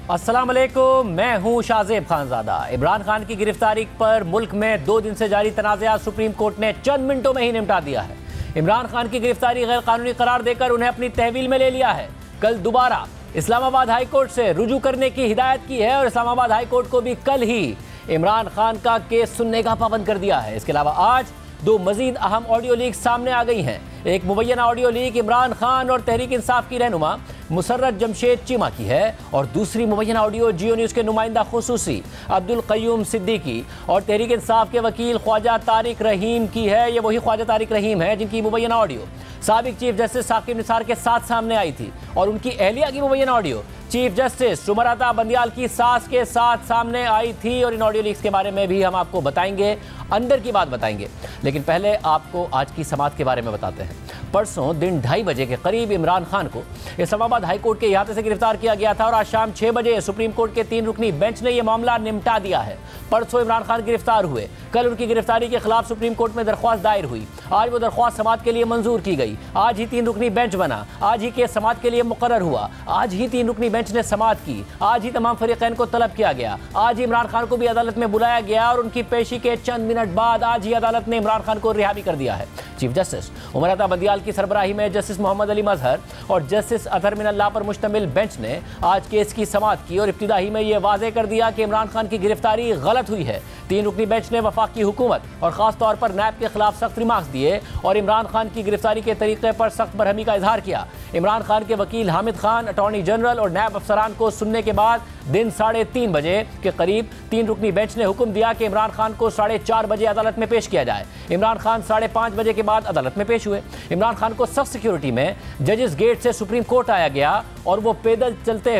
अस्सलाम वालेकुम, मैं हूं शाहजेब खानजादा। इमरान खान की गिरफ्तारी पर मुल्क में 2 दिन से जारी तनाज़ात सुप्रीम कोर्ट ने चंद मिनटों में ही निपटा दिया है। इमरान खान की गिरफ्तारी गैर कानूनी करार देकर उन्हें अपनी तहवील में ले लिया है। कल दोबारा इस्लामाबाद हाई कोर्ट से रुजू करने की हिदायत की है और इस्लामाबाद हाई कोर्ट को भी कल ही इमरान खान का केस सुनने का पाबंद कर दिया है। इसके अलावा आज 2 मजीद अहम ऑडियो लीक सामने आ गई हैं। एक मुबैना ऑडियो लीक इमरान खान और तहरीक इंसाफ की रहनुमा मुसर्रत जमशेद चीमा की है और दूसरी मुबैना ऑडियो जियो न्यूज़ के नुमाइंदा खुसूसी अब्दुल क़य्यूम सिद्दीकी और तहरीक इंसाफ के वकील ख्वाजा तारिक रहीम की है। ये वही ख्वाजा तारिक रहीम है जिनकी मुबैना ऑडियो साबिक चीफ जस्टिस साकिब निसार के साथ सामने आई थी और उनकी अहलिया की मुबैना ऑडियो चीफ जस्टिस सुमरता बंदियाल की सास के साथ सामने आई थी। और इन ऑडियो लीक्स के बारे में भी हम आपको बताएंगे, अंदर की बात बताएंगे। लेकिन पहले आपको आज की समाअत के बारे में बताते हैं। परसों दिन 2:30 बजे के करीब इमरान खान को इस्लामाबाद हाई कोर्ट के इहाते से गिरफ्तार किया गया था और आज शाम 6 बजे सुप्रीम कोर्ट के 3 रुकनी बेंच ने यह मामला निपटा दिया है। परसों इमरान खान गिरफ्तार हुए, कल उनकी गिरफ्तारी के खिलाफ सुप्रीम कोर्ट में दरख्वास्त दायर हुई। आज वो दरख्वास्त समाअत के लिए मंजूर की गई। आज ही 3 रुकनी बेंच बना, आज ही केस समाअत के लिए मुकर्रर हुआ, आज ही 3 रुकनी बेंच ने समाअत की, आज ही तमाम फरीकैन को तलब किया गया, आज ही इमरान खान को भी अदालत में बुलाया गया और उनकी पेशी के चंद मिनट बाद आज ही अदालत ने इमरान खान को रिहा भी कर दिया है। चीफ जस्टिस उमरता बंदियाल की सरबराही में जस्टिस मोहम्मद अली मजहर और जस्टिस अतहर मिनल्लाह पर मुश्तमिल बेंच ने आज केस की समाअत की और इब्तिदाई में यह वाज़ेह कर दिया कि इमरान खान की गिरफ्तारी गलत हुई है। 3 रुकनी बेंच ने वफाकी हुकूमत और खास तौर पर नैब के खिलाफ सख्त रिमार्क्स दिए और इमरान खान की गिरफ्तारी के तरीके पर सख्त बरहमी का इजहार किया। इमरान खान के वकील हामिद खान, अटॉर्नी जनरल और नैब अफसरान को सुनने के बाद दिन 3:30 बजे के करीब 3 रुकनी बेंच ने हुक्म दिया कि इमरान खान को 4:30 बजे अदालत में पेश किया जाए। इमरान खान 5:30 बजे के बाद अदालत में पेश हुए। इमरान खान को सख्त सिक्योरिटी में जजेस गेट से सुप्रीम कोर्ट आया गया और वो पैदल चलते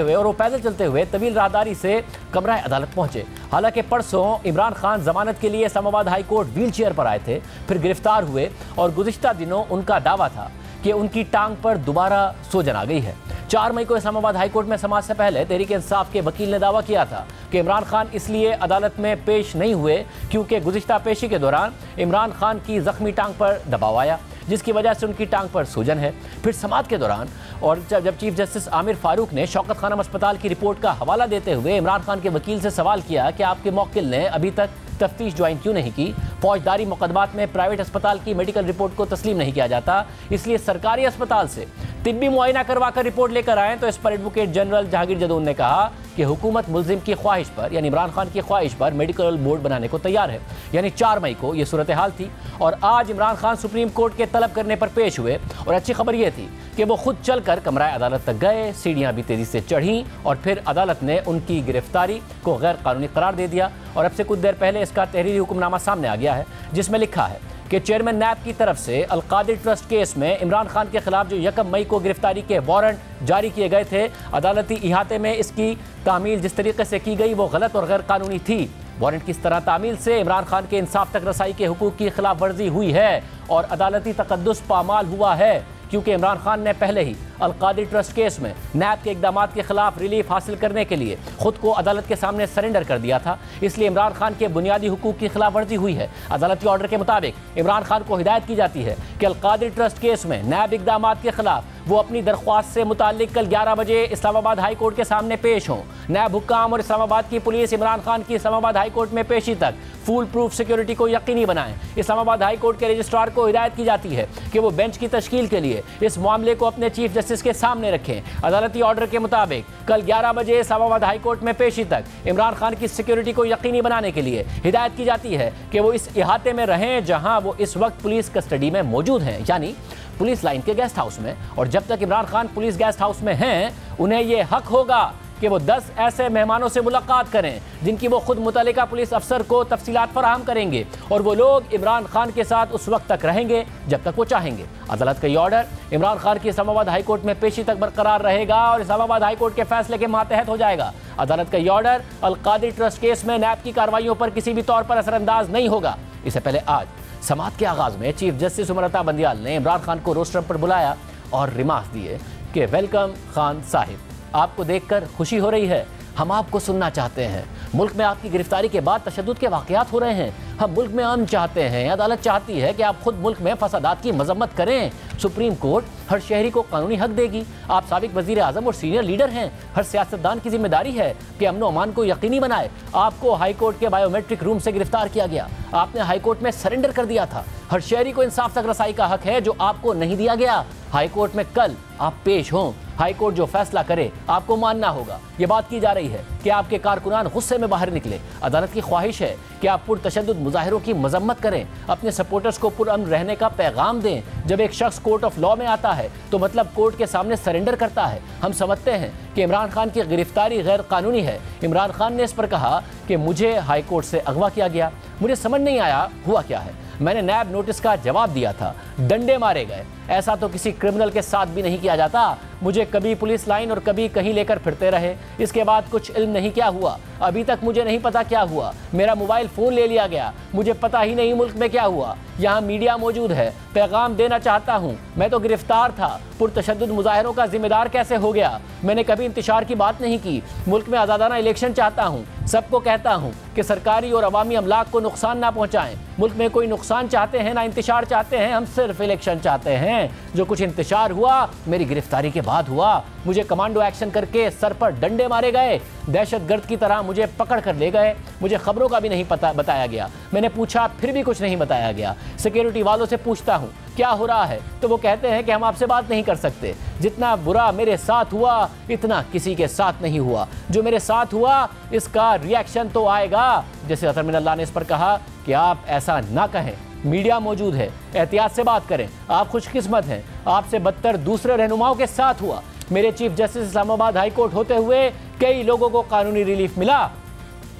हुए तवील राहदारी से कमरा अदालत पहुंचे। हालांकि परसों इमरान खान जमानत के लिए Islamabad high court wheel chair पर आए थे, फिर गिरफ्तार हुए और गुज़िश्ता दिनों उनका दावा था कि उनकी टांग पर दोबारा सूजन आ गई है। 4 मई को इस्लामाबाद हाई कोर्ट में समाअत से पहले तहरीक इंसाफ के वकील ने दावा किया था कि इमरान खान इसलिए अदालत में पेश नहीं हुए क्योंकि गुज़िश्ता पेशी के दौरान इमरान खान की जख्मी टांग पर दबाव आया, जिसकी वजह से उनकी टांग पर सूजन है। फिर समाअत के दौरान और जब चीफ जस्टिस आमिर फारूक ने शौकत खानम अस्पताल की रिपोर्ट का हवाला देते हुए इमरान खान के वकील से सवाल किया कि आपके मौकिल ने अभी तक तफ्तीश ज्वाइन क्यों नहीं की, फौजदारी मुकदमात में प्राइवेट अस्पताल की मेडिकल रिपोर्ट को तस्लीम नहीं किया जाता, इसलिए सरकारी अस्पताल से तिब्बी मुआयना करवाकर रिपोर्ट लेकर आए। तो इस पर एडवोकेट जनरल जहांगीर जदून ने कहा कि हुकूमत मुल्जिम की ख्वाहिश पर यानी इमरान खान की ख्वाहिश पर मेडिकल बोर्ड बनाने को तैयार है। यानी 4 मई को यह सूरत हाल थी और आज इमरान खान सुप्रीम कोर्ट के तलब करने पर पेश हुए और अच्छी खबर यह थी कि वो खुद चलकर कमरा अदालत तक गए, सीढ़ियां भी तेजी से चढ़ीं और फिर अदालत ने उनकी गिरफ्तारी को गैर कानूनी करार दे दिया। और अब से कुछ देर पहले इसका तहरीरी हुक्मनामा सामने आ गया है जिसमें लिखा है कि चेयरमैन नैब की तरफ से अल-कादिर ट्रस्ट केस में इमरान खान के खिलाफ जो 1 मई को गिरफ्तारी के वारंट जारी किए गए थे, अदालती इहाते में इसकी तामील जिस तरीके से की गई वो गलत और गैर कानूनी थी। वारंट की इस तरह तामील से इमरान खान के इंसाफ तक रसाई के हुकूक की खिलाफ वर्जी हुई है और अदालती तकद्दुस पामाल हुआ है क्योंकि इमरान खान ने पहले ही अल-कादिर ट्रस्ट केस में नैब के इक़दामात के खिलाफ रिलीफ हासिल करने के लिए खुद को अदालत के सामने सरेंडर कर दिया था। इसलिए इमरान खान के बुनियादी हुकूक की खिलाफ वर्जी हुई है। अदालती ऑर्डर के मुताबिक इमरान खान को हिदायत की जाती है कि अल-कादिर ट्रस्ट केस में नैब इक़दामात के खिलाफ वो अपनी दरख्वास्त से मुताल्लिक कल 11 बजे इस्लामाबाद हाई कोर्ट के सामने पेश हों। नैब हुक्काम और इस्लामाबाद की पुलिस इमरान खान की इस्लामाबाद हाई कोर्ट में पेशी तक फुल प्रूफ सिक्योरिटी को यकीनी बनाएं। इस्लामाबाद हाई कोर्ट के रजिस्ट्रार को हिदायत की जाती है कि वो बेंच की तश्कील के लिए इस मामले को अपने चीफ जस्टिस के सामने रखें। अदालती ऑर्डर के मुताबिक कल 11 बजे इस्लामाबाद हाई कोर्ट में पेशी तक इमरान खान की सिक्योरिटी को यकीनी बनाने के लिए हिदायत की जाती है कि वो इस इहाते में रहें जहां वो इस वक्त पुलिस कस्टडी में मौजूद हैं, यानी पुलिस लाइन के गेस्ट हाउस में। और जब तक Imran Khan police guest house में हैं, उन्हें यह हक होगा कि वो 10 ऐसे मेहमानों से मुलाकात करें जिनकी वो खुद मुतल्लिका पुलिस अफसर को तफसीलात फराहम करेंगे और वो लोग इमरान खान के साथ उस वक्त तक रहेंगे जब तक वो चाहेंगे। अदालत का ये ऑर्डर इमरान खान की इस्लामाबाद हाई कोर्ट में पेशी तक बरकरार रहेगा और इस्लामाबाद हाई कोर्ट के फैसले के मातहत हो जाएगा। अदालत का ये ऑर्डर अल-कादिर ट्रस्ट केस में नैब की कार्रवाइयों पर किसी भी तौर पर असरअंदाज नहीं होगा। इससे पहले आज समाअत के आगाज में चीफ जस्टिस उमरता बंदियाल ने इमरान खान को रोस्टर पर बुलाया और रिमार्क्स दिए कि वेलकम खान साहिब, आपको देखकर खुशी हो रही है? हम आपको सुनना चाहते हैं। मुल्क में आपकी गिरफ्तारी के बाद तशद्दुद के वाक़यात हो रहे हैं। हम मुल्क में अमन चाहते हैं। अदालत चाहती है कि आप खुद मुल्क में फसादात की मजम्मत करें। सुप्रीम कोर्ट हर शहरी को कानूनी हक देगी। आप साबिक वज़ीर आज़म और सीनियर लीडर हैं। हर सियासतदान की जिम्मेदारी है कि अमन व अमान को यकीनी बनाए। आपको हाई कोर्ट के बायोमेट्रिक रूम से गिरफ्तार किया गया। आपने हाई कोर्ट में सरेंडर कर दिया था। हर शहरी को इंसाफ तक रसाई का हक है जो आपको नहीं दिया गया। हाई कोर्ट में कल आप पेश हों। हाई कोर्ट जो फैसला करे आपको मानना होगा। ये बात की जा रही है कि आपके कारकुनान गुस्से में बाहर निकले। अदालत की ख्वाहिश है कि आप पुरतशद्दुद मुजाहिरों की मजम्मत करें, अपने सपोर्टर्स को पुरअमन रहने का पैगाम दें। जब एक शख्स कोर्ट ऑफ लॉ में आता है तो मतलब कोर्ट के सामने सरेंडर करता है। हम समझते हैं कि इमरान खान की गिरफ्तारी गैर कानूनी है। इमरान खान ने इस पर कहा कि मुझे हाई कोर्ट से अगवा किया गया। मुझे समझ नहीं आया हुआ क्या है। मैंने नैब नोटिस का जवाब दिया था, डंडे मारे गए। ऐसा तो किसी क्रिमिनल के साथ भी नहीं किया जाता। मुझे कभी पुलिस लाइन और कभी कहीं लेकर फिरते रहे। इसके बाद कुछ इल्म नहीं क्या हुआ। अभी तक मुझे नहीं पता क्या हुआ। मेरा मोबाइल फ़ोन ले लिया गया। मुझे पता ही नहीं मुल्क में क्या हुआ। यहाँ मीडिया मौजूद है। पैगाम देना चाहता हूँ, मैं तो गिरफ्तार था। पुरतशद्दुद मुजाहिरों का जिम्मेदार कैसे हो गया? मैंने कभी इंतशार की बात नहीं की। मुल्क में आज़ादाना इलेक्शन चाहता हूँ। सबको कहता हूँ कि सरकारी और अवामी अमलाक को नुकसान ना पहुँचाएं। मुल्क में कोई नुकसान चाहते हैं ना इंतशार चाहते हैं। हम सिर्फ इलेक्शन चाहते हैं। जो कुछ इंतशार हुआ मेरी गिरफ्तारी के बाद हुआ। मुझे कमांडो एक्शन करके सर पर डंडे मारे गए। दहशतगर्द की तरह मुझे पकड़ कर ले गए। मुझे खबरों का भी नहीं पता बताया गया। मैंने पूछा फिर भी कुछ नहीं बताया गया। सिक्योरिटी वालों से पूछता हूँ क्या हो रहा है तो वो कहते हैं कि हम आपसे बात नहीं कर सकते। जितना बुरा मेरे साथ हुआ इतना किसी के साथ नहीं हुआ। जो मेरे साथ हुआ इसका रिएक्शन तो आएगा। जैसे अतर मिनल्लाह ने इस पर कहा कि आप ऐसा ना कहें, मीडिया मौजूद है, एहतियात से बात करें। आप खुशकिस्मत हैं, आपसे बदतर दूसरे रहनुमाओं के साथ हुआ। मेरे chief justice Islamabad high court होते हुए कई लोगों को कानूनी रिलीफ मिला।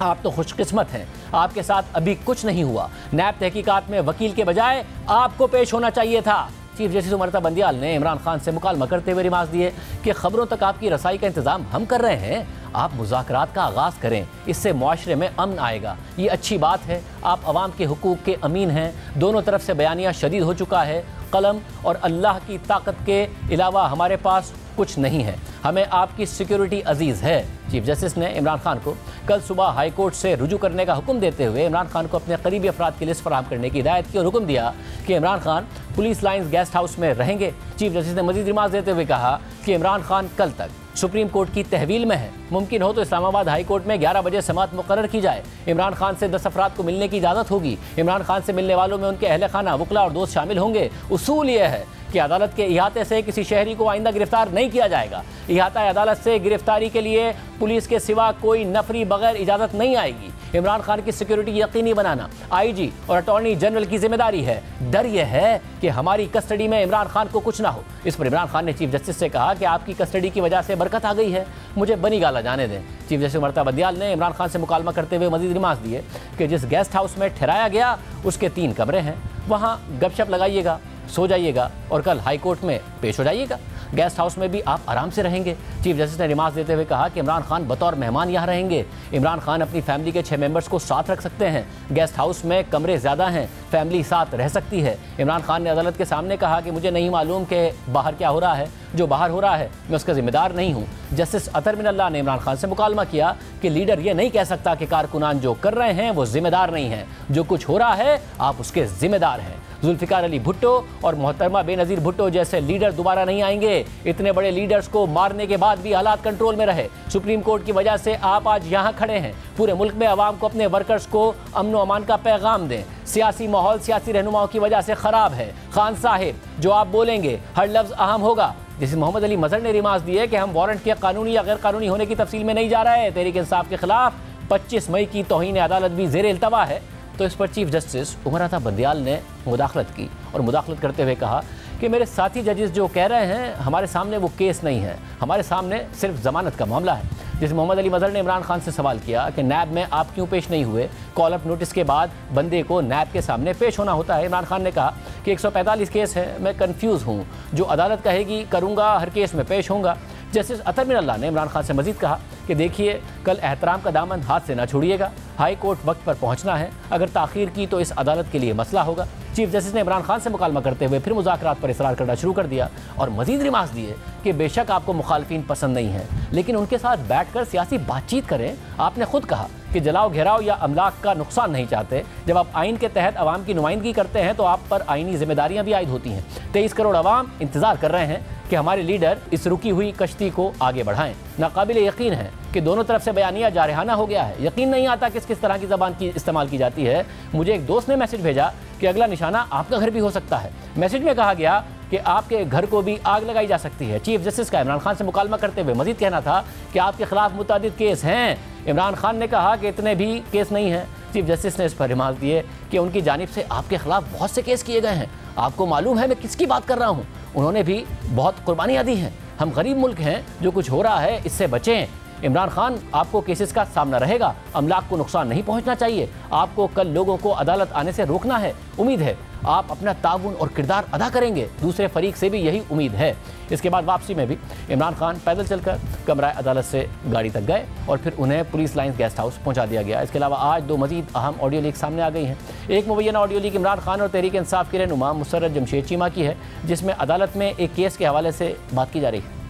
आप तो खुशकिस्मत हैं, आपके साथ अभी कुछ नहीं हुआ। नैब तहकीकात में वकील के बजाय आपको पेश होना चाहिए था। चीफ जस्टिस उमरता बंदियाल ने इमरान खान से मुकालमा करते हुए रिमार्क दिए कि खबरों तक आपकी रसाई का इंतजाम हम कर रहे हैं। आप मुज़ाकरात का आगाज़ करें, इससे मुआशरे में अमन आएगा। ये अच्छी बात है। आप अवाम के हुकूक के अमीन हैं। दोनों तरफ से बयानिया शदीद हो चुका है। कलम और अल्लाह की ताकत के अलावा हमारे पास कुछ नहीं है। हमें आपकी सिक्योरिटी अजीज़ है। चीफ जस्टिस ने इमरान खान को कल सुबह हाई कोर्ट से रुजू करने का हुक्म देते हुए इमरान खान को अपने करीबी अफराद की लिस्ट फराहम करने की हिदायत की और हुक्म दिया कि Imran Khan police lines guest house में रहेंगे। चीफ जस्टिस ने मजीद रिमार्क देते हुए कहा कि इमरान खान कल तक सुप्रीम कोर्ट की तहवील में है। मुमकिन हो तो इस्लामाबाद हाई कोर्ट में 11 बजे समाअत मुकर्रर की जाए। इमरान खान से 10 अफराद को मिलने की इजाज़त होगी। इमरान खान से मिलने वालों में उनके अहले खाना, वकला और दोस्त शामिल होंगे। उसूल यह है कि अदालत के इहाते से किसी शहरी को आइंदा गिरफ्तार नहीं किया जाएगा। इहाता अदालत से गिरफ्तारी के लिए पुलिस के सिवा कोई नफरी बगैर इजाज़त नहीं आएगी। इमरान खान की सिक्योरिटी यकीनी बनाना आईजी और अटॉर्नी जनरल की जिम्मेदारी है। डर यह है कि हमारी कस्टडी में इमरान खान को कुछ ना हो। इस पर इमरान खान ने चीफ जस्टिस से कहा कि आपकी कस्टडी की वजह से बरकत आ गई है, मुझे बनी गाला जाने दें। चीफ जस्टिस उमरता बंदियाल ने इमरान खान से मुकालमा करते हुए मजीद रिमार्क दिए कि जिस गेस्ट हाउस में ठहराया गया उसके 3 कमरे हैं। वहाँ गपशप लगाइएगा, सो जाइएगा और कल हाई कोर्ट में पेश हो जाइएगा। गेस्ट हाउस में भी आप आराम से रहेंगे। चीफ जस्टिस ने रिमार्क देते हुए कहा कि इमरान खान बतौर मेहमान यहाँ रहेंगे। इमरान खान अपनी फैमिली के 6 मेंबर्स को साथ रख सकते हैं। गेस्ट हाउस में कमरे ज़्यादा हैं, फैमिली साथ रह सकती है। इमरान खान ने अदालत के सामने कहा कि मुझे नहीं मालूम कि बाहर क्या हो रहा है। जो बाहर हो रहा है मैं उसका जिम्मेदार नहीं हूँ। जस्टिस अतर मिनल्लाह ने इमरान खान से मुकालमा किया कि लीडर ये नहीं कह सकता कि कारकुनान जो कर रहे हैं वो जिम्मेदार नहीं है। जो कुछ हो रहा है आप उसके जिम्मेदार हैं। जुल्फिकार अली भुट्टो और मोहतरमा बेनज़ीर भुट्टो जैसे लीडर दोबारा नहीं आएंगे। इतने बड़े लीडर्स को मारने के बाद भी हालात कंट्रोल में रहे। सुप्रीम कोर्ट की वजह से आप आज यहाँ खड़े हैं। पूरे मुल्क में आवाम को अपने वर्कर्स को अमन व अमान का पैगाम दें। सियासी माहौल सियासी रहनुमाओं की वजह से ख़राब है। खान साहिब जो आप बोलेंगे हर लफ्ज़ अहम होगा। जिसे मोहम्मद अली मजहर ने रिमार्क दिए कि हम वारंट के कानूनी या गैर कानूनी होने की तफसील में नहीं जा रहे हैं। तहरीक इंसाफ के खिलाफ 25 मई की तौहीन अदालत भी ज़ेर इल्तवा है। तो इस पर चीफ जस्टिस उमरता बंदियाल ने मुदाखलत की और मुदाखलत करते हुए कहा कि मेरे साथी जजेस जो कह रहे हैं हमारे सामने वो केस नहीं है, हमारे सामने सिर्फ ज़मानत का मामला है। जिसे मोहम्मद अली मजहर ने इमरान खान से सवाल किया कि नैब में आप क्यों पेश नहीं हुए। कॉल अप नोटिस के बाद बंदे को नैब के सामने पेश होना होता है। इमरान खान ने कहा कि 145 केस है, मैं कन्फ्यूज़ हूँ। जो अदालत कहेगी करूँगा, हर केस में पेश होऊंगा। जस्टिस अतर मिनल्लाह ने इमरान खान से मजीद कहा कि देखिए कल एहतराम का दामन हाथ से ना छोड़िएगा, हाई कोर्ट वक्त पर पहुंचना है, अगर ताखीर की तो इस अदालत के लिए मसला होगा। चीफ जस्टिस ने इमरान खान से मुकालमा करते हुए फिर मुज़ाकरात पर इसरार करना शुरू कर दिया और मजीद रिमार्क्स दिए कि बेशक आपको मुखालफीन पसंद नहीं है, लेकिन उनके साथ बैठकर सियासी बातचीत करें। आपने खुद कहा कि जलाओ घेराव या अमलाक का नुकसान नहीं चाहते। जब आप आइन के तहत अवाम की नुमाइंदगी करते हैं तो आप पर आइनी जिम्मेदारियां भी आयद होती हैं। 23 करोड़ अवाम इंतजार कर रहे हैं कि हमारे लीडर इस रुकी हुई कश्ती को आगे बढ़ाएं। नाकाबिल यकीन है कि दोनों तरफ से बयानिया जारहाना हो गया है। यकीन नहीं आता किस किस तरह की ज़बान की इस्तेमाल की जाती है। मुझे एक दोस्त ने मैसेज भेजा कि अगला निशाना आपका घर भी हो सकता है। मैसेज में कहा गया कि आपके घर को भी आग लगाई जा सकती है। चीफ जस्टिस का इमरान खान से मुकालमा करते हुए मजीद कहना था कि आपके खिलाफ मुतादिद केस हैं। इमरान खान ने कहा कि इतने भी केस नहीं हैं। चीफ जस्टिस ने इस पर रिमार्क दिए कि उनकी जानिब से आपके खिलाफ बहुत से केस किए गए हैं। आपको मालूम है मैं किसकी बात कर रहा हूँ। उन्होंने भी बहुत कुर्बानियाँ दी हैं। हम गरीब मुल्क हैं, जो कुछ हो रहा है इससे बचें। इमरान खान, आपको केसेस का सामना रहेगा, अमलाक को नुकसान नहीं पहुंचना चाहिए। आपको कल लोगों को अदालत आने से रोकना है। उम्मीद है आप अपना ताउन और किरदार अदा करेंगे। दूसरे फरीक से भी यही उम्मीद है। इसके बाद वापसी में भी इमरान खान पैदल चलकर कमरा अदालत से गाड़ी तक गए और फिर उन्हें पुलिस लाइन्स गेस्ट हाउस पहुंचा दिया गया। इसके अलावा आज 2 मजीद अहम ऑडियो लीक सामने आ गई हैं। एक मुबैना ऑडियो लीक इमरान खान और तहरीक इंसाफ के रहनुमा मुसर्रत जमशेद चीमा की है, जिसमें अदालत में एक केस के हवाले से बात की जा रही है।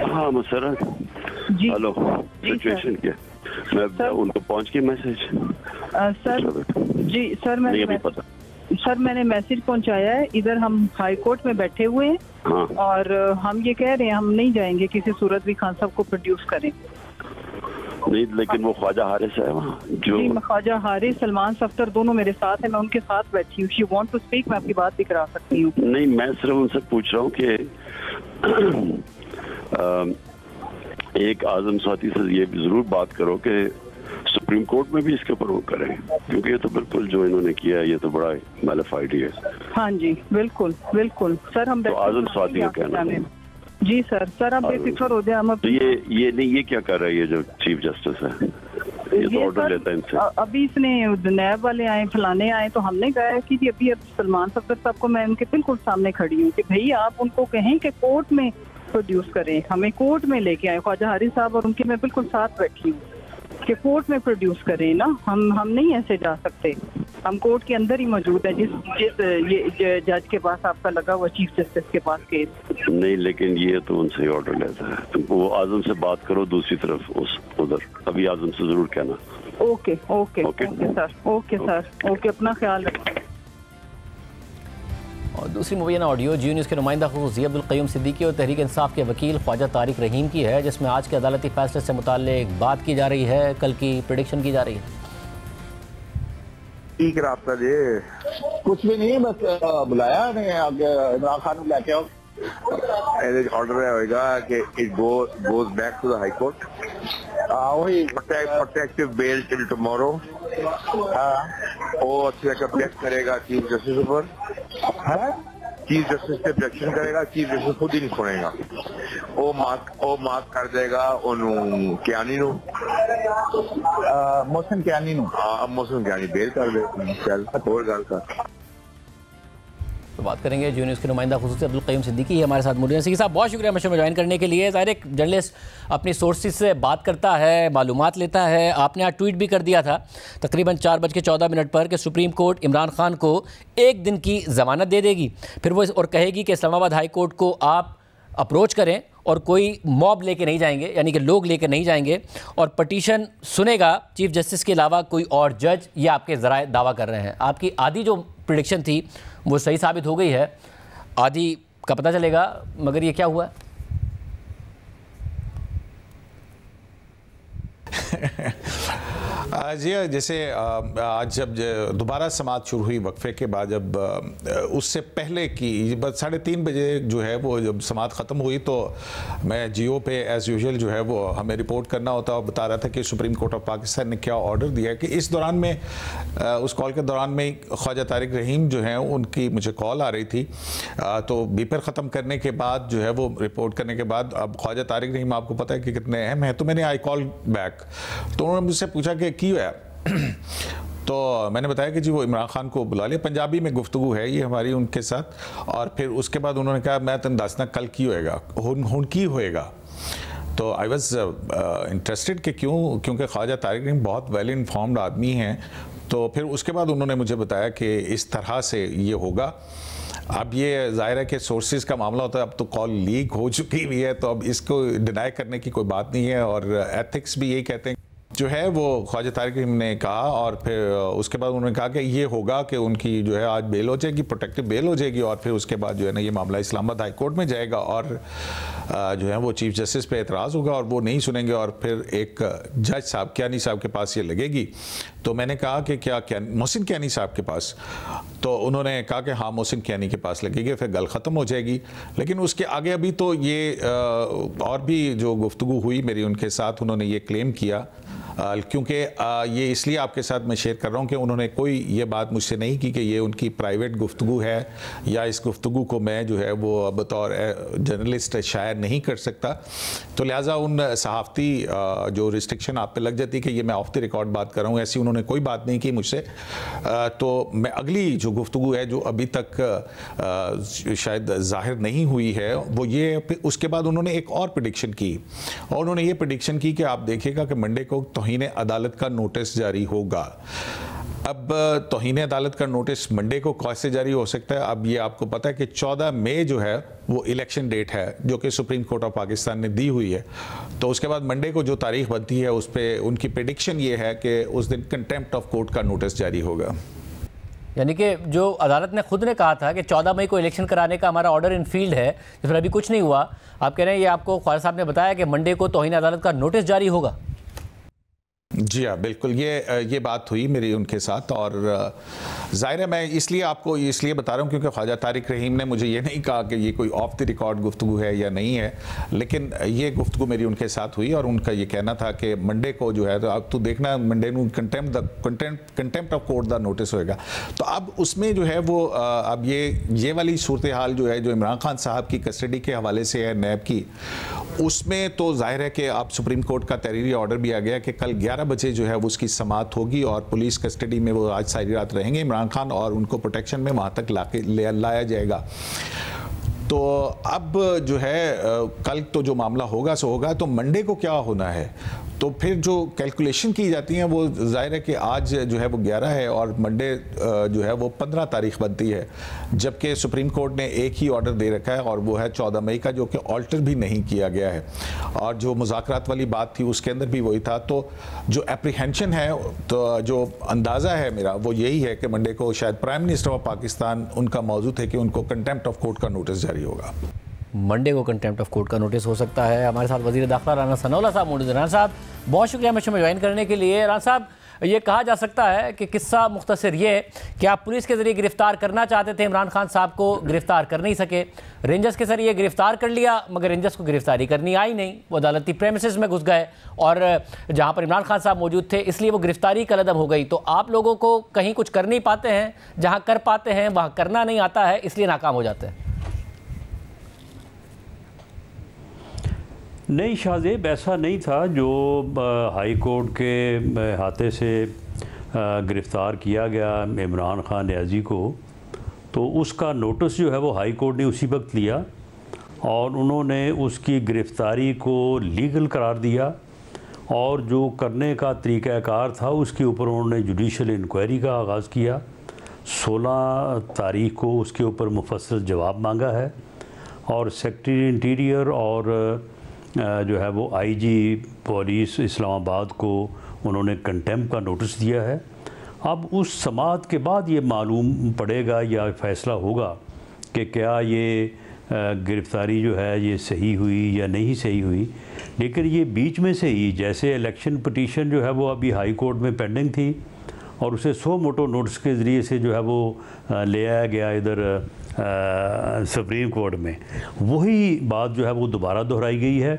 हाँ मुसर्रत जी, हेलो, सिचुएशन क्या? मैं उनको पहुंच के मैसेज सर जी सर मैंने मैसेज पहुंचाया है। इधर हम हाई कोर्ट में बैठे हुए हैं। हाँ। और हम ये कह रहे हैं हम नहीं जाएंगे किसी सूरत भी खान साहब को प्रोड्यूस करें। नहीं, लेकिन वो ख्वाजा हारिस है वहाँ जो जी, ख्वाजा हारिस, सलमान सफ्तर दोनों मेरे साथ हैं। मैं उनके साथ बैठी हूँ। यू वांट टू स्पीक, मैं आपकी बात भी करा सकती हूँ। नहीं, मैं सिर्फ उनसे पूछ रहा हूँ कि एक आजम साथी से ये जरूर बात करो कि सुप्रीम कोर्ट में भी इसके ऊपर वो करें, क्योंकि ये तो बिल्कुल जो इन्होंने किया है ये तो बड़ा मैलिफाइड है। हाँ जी, बिल्कुल बिल्कुल सर। हम तो आजम साथी का कहना है जी सर आप बेफिक्र हो जाए। हम तो ये नहीं, ये क्या कर रहा है ये जो चीफ जस्टिस है? ये तो ऑर्डर लेता है इनसे। अभी इसने नैब वाले आए, फलाने आए, तो हमने कहा कि जी अभी सलमान सफ्तर साहब को मैं उनके बिल्कुल सामने खड़ी हूँ कि भाई आप उनको कहें कि कोर्ट में प्रोड्यूस करें, हमें कोर्ट में लेके आए। ख्वाजा हारिस साहब और उनके मैं बिल्कुल साथ बैठी हूँ कि कोर्ट में प्रोड्यूस करें ना। हम नहीं ऐसे जा सकते। हम कोर्ट के अंदर ही मौजूद है। जिस ये जज के पास आपका लगा हुआ चीफ जस्टिस के पास केस नहीं, लेकिन ये तो उनसे ऑर्डर लेता है। तो वो आजम से बात करो दूसरी तरफ उधर। अभी आजम से जरूर कहना। Okay okay okay sir, okay sir, okay, अपना ख्याल रखें। और दूसरी मुबैना ऑडियो जी न्यूज़ के नुमाइंदा खुसूसी अब्दुल क़य्यूम सिद्दीकी और तहरीक इंसाफ के वकील ख्वाजा तारिक रहीम की है, जिसमें आज के अदालती फैसले से मुताल्लिक बात की जा रही है, कल की प्रेडिक्शन की जा रही है। ठीक रास्ता जी, कुछ भी नहीं, बस बुलाया नहीं आगे इमरान खान को लेके आओ। ऑर्डर होगा कि it goes back to the high court. वही प्रोटेक्टिव बेल टिल टुमारो। वो अच्छे ऑब्जेक्ट करेगा चीफ जस्टिस पर। चीफ जस्टिस से ऑब्जेक्शन करेगा, चीफ जस्टिस खुद ही नहीं सुनेगा। वो मार्क कर देगा उन्होंने कियानी नु मोहसिन कियानी नु। मोहसिन कियानी बेल कर दे। चल और गल कर तो बात करेंगे जी न्यूज़ के नुमाइंदा खुसूसी अब्दुल क़य्यूम सिद्दीकी हमारे साथ मौजूद हैं। सिद्दीकी साहब, बहुत शुक्रिया मशे में ज्वाइन करने के लिए। ज़ाहिर एक जर्नलिस्ट अपनी सोर्सेज से बात करता है, मालूमात लेता है। आपने आज ट्वीट भी कर दिया था तकरीबन 4:14 पर कि सुप्रीम कोर्ट इमरान खान को 1 दिन की ज़मानत दे देगी, फिर वो और कहेगी कि इस्लामाबाद हाई कोर्ट को आप अप्रोच करें और कोई मॉब लेके नहीं जाएंगे, यानी कि लोग लेके नहीं जाएंगे, और पटिशन सुनेगा चीफ जस्टिस के अलावा कोई और जज। ये आपके ज़राए दावा कर रहे हैं। आपकी आधी जो प्रेडिक्शन थी वो सही साबित हो गई है, आधी का पता चलेगा, मगर ये क्या हुआ? जी, जैसे आज जब दोबारा समाअत शुरू हुई वक्फे के बाद, जब उससे पहले की 3:30 बजे जो है वो जब समाअत ख़त्म हुई तो मैं जियो पे एज़ यूजुअल जो है वो हमें रिपोर्ट करना होता और बता रहा था कि सुप्रीम कोर्ट ऑफ पाकिस्तान ने क्या ऑर्डर दिया है। कि इस दौरान में उस कॉल के दौरान में ख्वाजा तारिक रहीम जो हैं उनकी मुझे कॉल आ रही थी। तो बीपर ख़त्म करने के बाद जो है वो रिपोर्ट करने के बाद, अब ख्वाजा तारिक रहीम आपको पता है कि कितने अहम हैं, तो मैंने आई कॉल बैक, तो उन्होंने मुझसे पूछा कि क्यों है। तो मैंने बताया कि जी वो इमरान खान को बुला लिया, पंजाबी में गुफ्तगू है ये हमारी उनके साथ। और फिर उसके बाद उन्होंने कहा मैं तुम दसना कल की होएगा, हुन की होएगा। तो आई वॉज इंटरेस्टेड कि क्यों, क्योंकि ख्वाजा तारिक रहीम बहुत वेल इन्फॉर्म्ड आदमी हैं। तो फिर उसके बाद उन्होंने मुझे बताया कि इस तरह से ये होगा। अब ये जाहिर है कि सोर्सेज का मामला होता है, अब तो कॉल लीक हो चुकी हुई है, तो अब इसको डिनाई करने की कोई बात नहीं है। और एथिक्स भी यही कहते हैं जो है वो ख्वाजा तारिक रहीम ने कहा। और फिर उसके बाद उन्होंने कहा कि ये होगा कि उनकी जो है आज बेल हो जाएगी, प्रोटेक्टिव बेल हो जाएगी, और फिर उसके बाद जो है ना ये मामला इस्लामाबाद हाई कोर्ट में जाएगा और जो है वो चीफ जस्टिस पे एतराज़ होगा और वो नहीं सुनेंगे, और फिर एक जज साहब कियानी साहब के पास ये लगेगी। तो मैंने कहा कि क्या मोहसिन कियानी साहब के पास? तो उन्होंने कहा कि हाँ मोहसिन कियानी के पास लगेगी, फिर गल ख़त्म हो जाएगी। लेकिन उसके आगे अभी तो ये और भी जो गुफ्तगू हुई मेरी उनके साथ, उन्होंने ये क्लेम किया, क्योंकि ये इसलिए आपके साथ मैं शेयर कर रहा हूँ कि उन्होंने कोई ये बात मुझसे नहीं की कि ये उनकी प्राइवेट गुफ्तगू है या इस गुफ्तगू को मैं जो है वो बतौर जर्नलिस्ट शायर नहीं कर सकता। तो लिहाजा उन सहाफ़ती जो रिस्ट्रिक्शन आप पे लग जाती है कि ये मैं ऑफ द रिकॉर्ड बात कर रहा हूँ, ऐसी उन्होंने कोई बात नहीं की मुझसे। तो मैं अगली जो गुफ्तगू है जो अभी तक शायद ज़ाहिर नहीं हुई है वो ये, उसके बाद उन्होंने एक और प्रेडिक्शन की, और उन्होंने ये प्रेडिक्शन की कि आप देखिएगा कि मंडे को तौहीन अदालत का नोटिस जारी होगा। अब तौहीन अदालत का नोटिस मंडे को कैसे जारी हो सकता है? अब ये आपको पता है कि 14 मई जो है वो इलेक्शन डेट है जो कि सुप्रीम कोर्ट ऑफ पाकिस्तान ने दी हुई है। तो उसके बाद मंडे को जो तारीख बनती है उस पर उनकी प्रेडिक्शन ये है कि उस दिन कंटेम्प्ट ऑफ कोर्ट का नोटिस जारी होगा। यानी कि जो अदालत ने खुद ने कहा था कि 14 मई को इलेक्शन कराने का हमारा ऑर्डर इन फील्ड है, तो फिर अभी कुछ नहीं हुआ। आप कह रहे हैं ये आपको ख्वाजा साहब ने बताया कि मंडे को तौहीन अदालत का नोटिस जारी होगा? जी हाँ, बिल्कुल ये बात हुई मेरी उनके साथ। और ज़ाहिर है मैं इसलिए आपको इसलिए बता रहा हूँ क्योंकि ख्वाजा तारिक रहीम ने मुझे ये नहीं कहा कि ये कोई ऑफ द रिकॉर्ड गुफ्तगू है या नहीं है, लेकिन ये गुफ्तगू मेरी उनके साथ हुई और उनका ये कहना था कि मंडे को जो है, तो अब तो देखना मंडे को कंटेम्प्ट ऑफ कोर्ट का नोटिस होएगा। तो अब उसमें जो है वो अब ये वाली सूरत हाल जो है जो इमरान खान साहब की कस्टडी के हवाले से है नैब की, उसमें तो जाहिर है कि आप सुप्रीम कोर्ट का तहरीरी ऑर्डर भी आ गया कि कल 11 बजे जो है वो उसकी समाअत होगी और पुलिस कस्टडी में वो आज सारी रात रहेंगे इमरान खान, और उनको प्रोटेक्शन में वहाँ तक लाया जाएगा। तो अब जो है कल तो जो मामला होगा सो होगा, तो मंडे को क्या होना है? तो फिर जो कैलकुलेशन की जाती हैं वो जाहिर है कि आज जो है वो 11 है और मंडे जो है वो 15 तारीख बनती है, जबकि सुप्रीम कोर्ट ने एक ही ऑर्डर दे रखा है और वो है 14 मई का, जो कि ऑल्टर भी नहीं किया गया है। और जो मुज़ाकरात वाली बात थी उसके अंदर भी वही था। तो जो एप्रीहेंशन है, तो जो अंदाज़ा है मेरा वो यही है कि मंडे को शायद प्राइम मिनिस्टर ऑफ पाकिस्तान उनका मौजूद है कि उनको कंटेम्प्ट ऑफ कोर्ट का नोटिस जारी होगा। मंडे को कंटेम्प्ट ऑफ कोर्ट का नोटिस हो सकता है। हमारे साथ वज़ीर दाखिला राना सनाउल्लाह साहब मौजूद हैं। राना साहब बहुत शुक्रिया हमें ज्वाइन करने के लिए। राना साहब ये कहा जा सकता है कि किस्सा मुख्तसर ये कि आप पुलिस के ज़रिए गिरफ्तार करना चाहते थे, इमरान खान साहब को गिरफ्तार कर नहीं सके, रेंजर्स के ज़रिए गिरफ्तार कर लिया मगर रेंजर्स को गिरफ्तारी करनी आई नहीं, वो अदालती प्रेमिसेस में घुस गए और जहाँ पर इमरान खान साहब मौजूद थे इसलिए वो गिरफ्तारी कलअदम हो गई। तो आप लोगों को कहीं कुछ कर नहीं पाते हैं, जहाँ कर पाते हैं वहाँ करना नहीं आता है, इसलिए नाकाम हो जाते हैं। नहीं शाहजेब, ऐसा नहीं था। जो हाई कोर्ट के हाथे से गिरफ़्तार किया गया इमरान खान रियाजी को, तो उसका नोटिस जो है वो हाई कोर्ट ने उसी वक्त लिया और उन्होंने उसकी गिरफ़्तारी को लीगल करार दिया और जो करने का तरीक़ाकार था उसके ऊपर उन्होंने जुडिशल इंक्वायरी का आगाज़ किया। 16 तारीख को उसके ऊपर मुफस्सल जवाब मांगा है और सेक्रेटरी इंटीरियर और जो है वो आईजी पुलिस इस्लामाबाद को उन्होंने कंटेम्प्ट का नोटिस दिया है। अब उस समाअत के बाद ये मालूम पड़ेगा या फ़ैसला होगा कि क्या ये गिरफ़्तारी जो है ये सही हुई या नहीं सही हुई। लेकिन ये बीच में से ही, जैसे इलेक्शन पटिशन जो है वो अभी हाई कोर्ट में पेंडिंग थी और उसे सो मोटो नोटिस के ज़रिए से जो है वो ले आया गया इधर सुप्रीम कोर्ट में, वही बात जो है वो दोबारा दोहराई गई है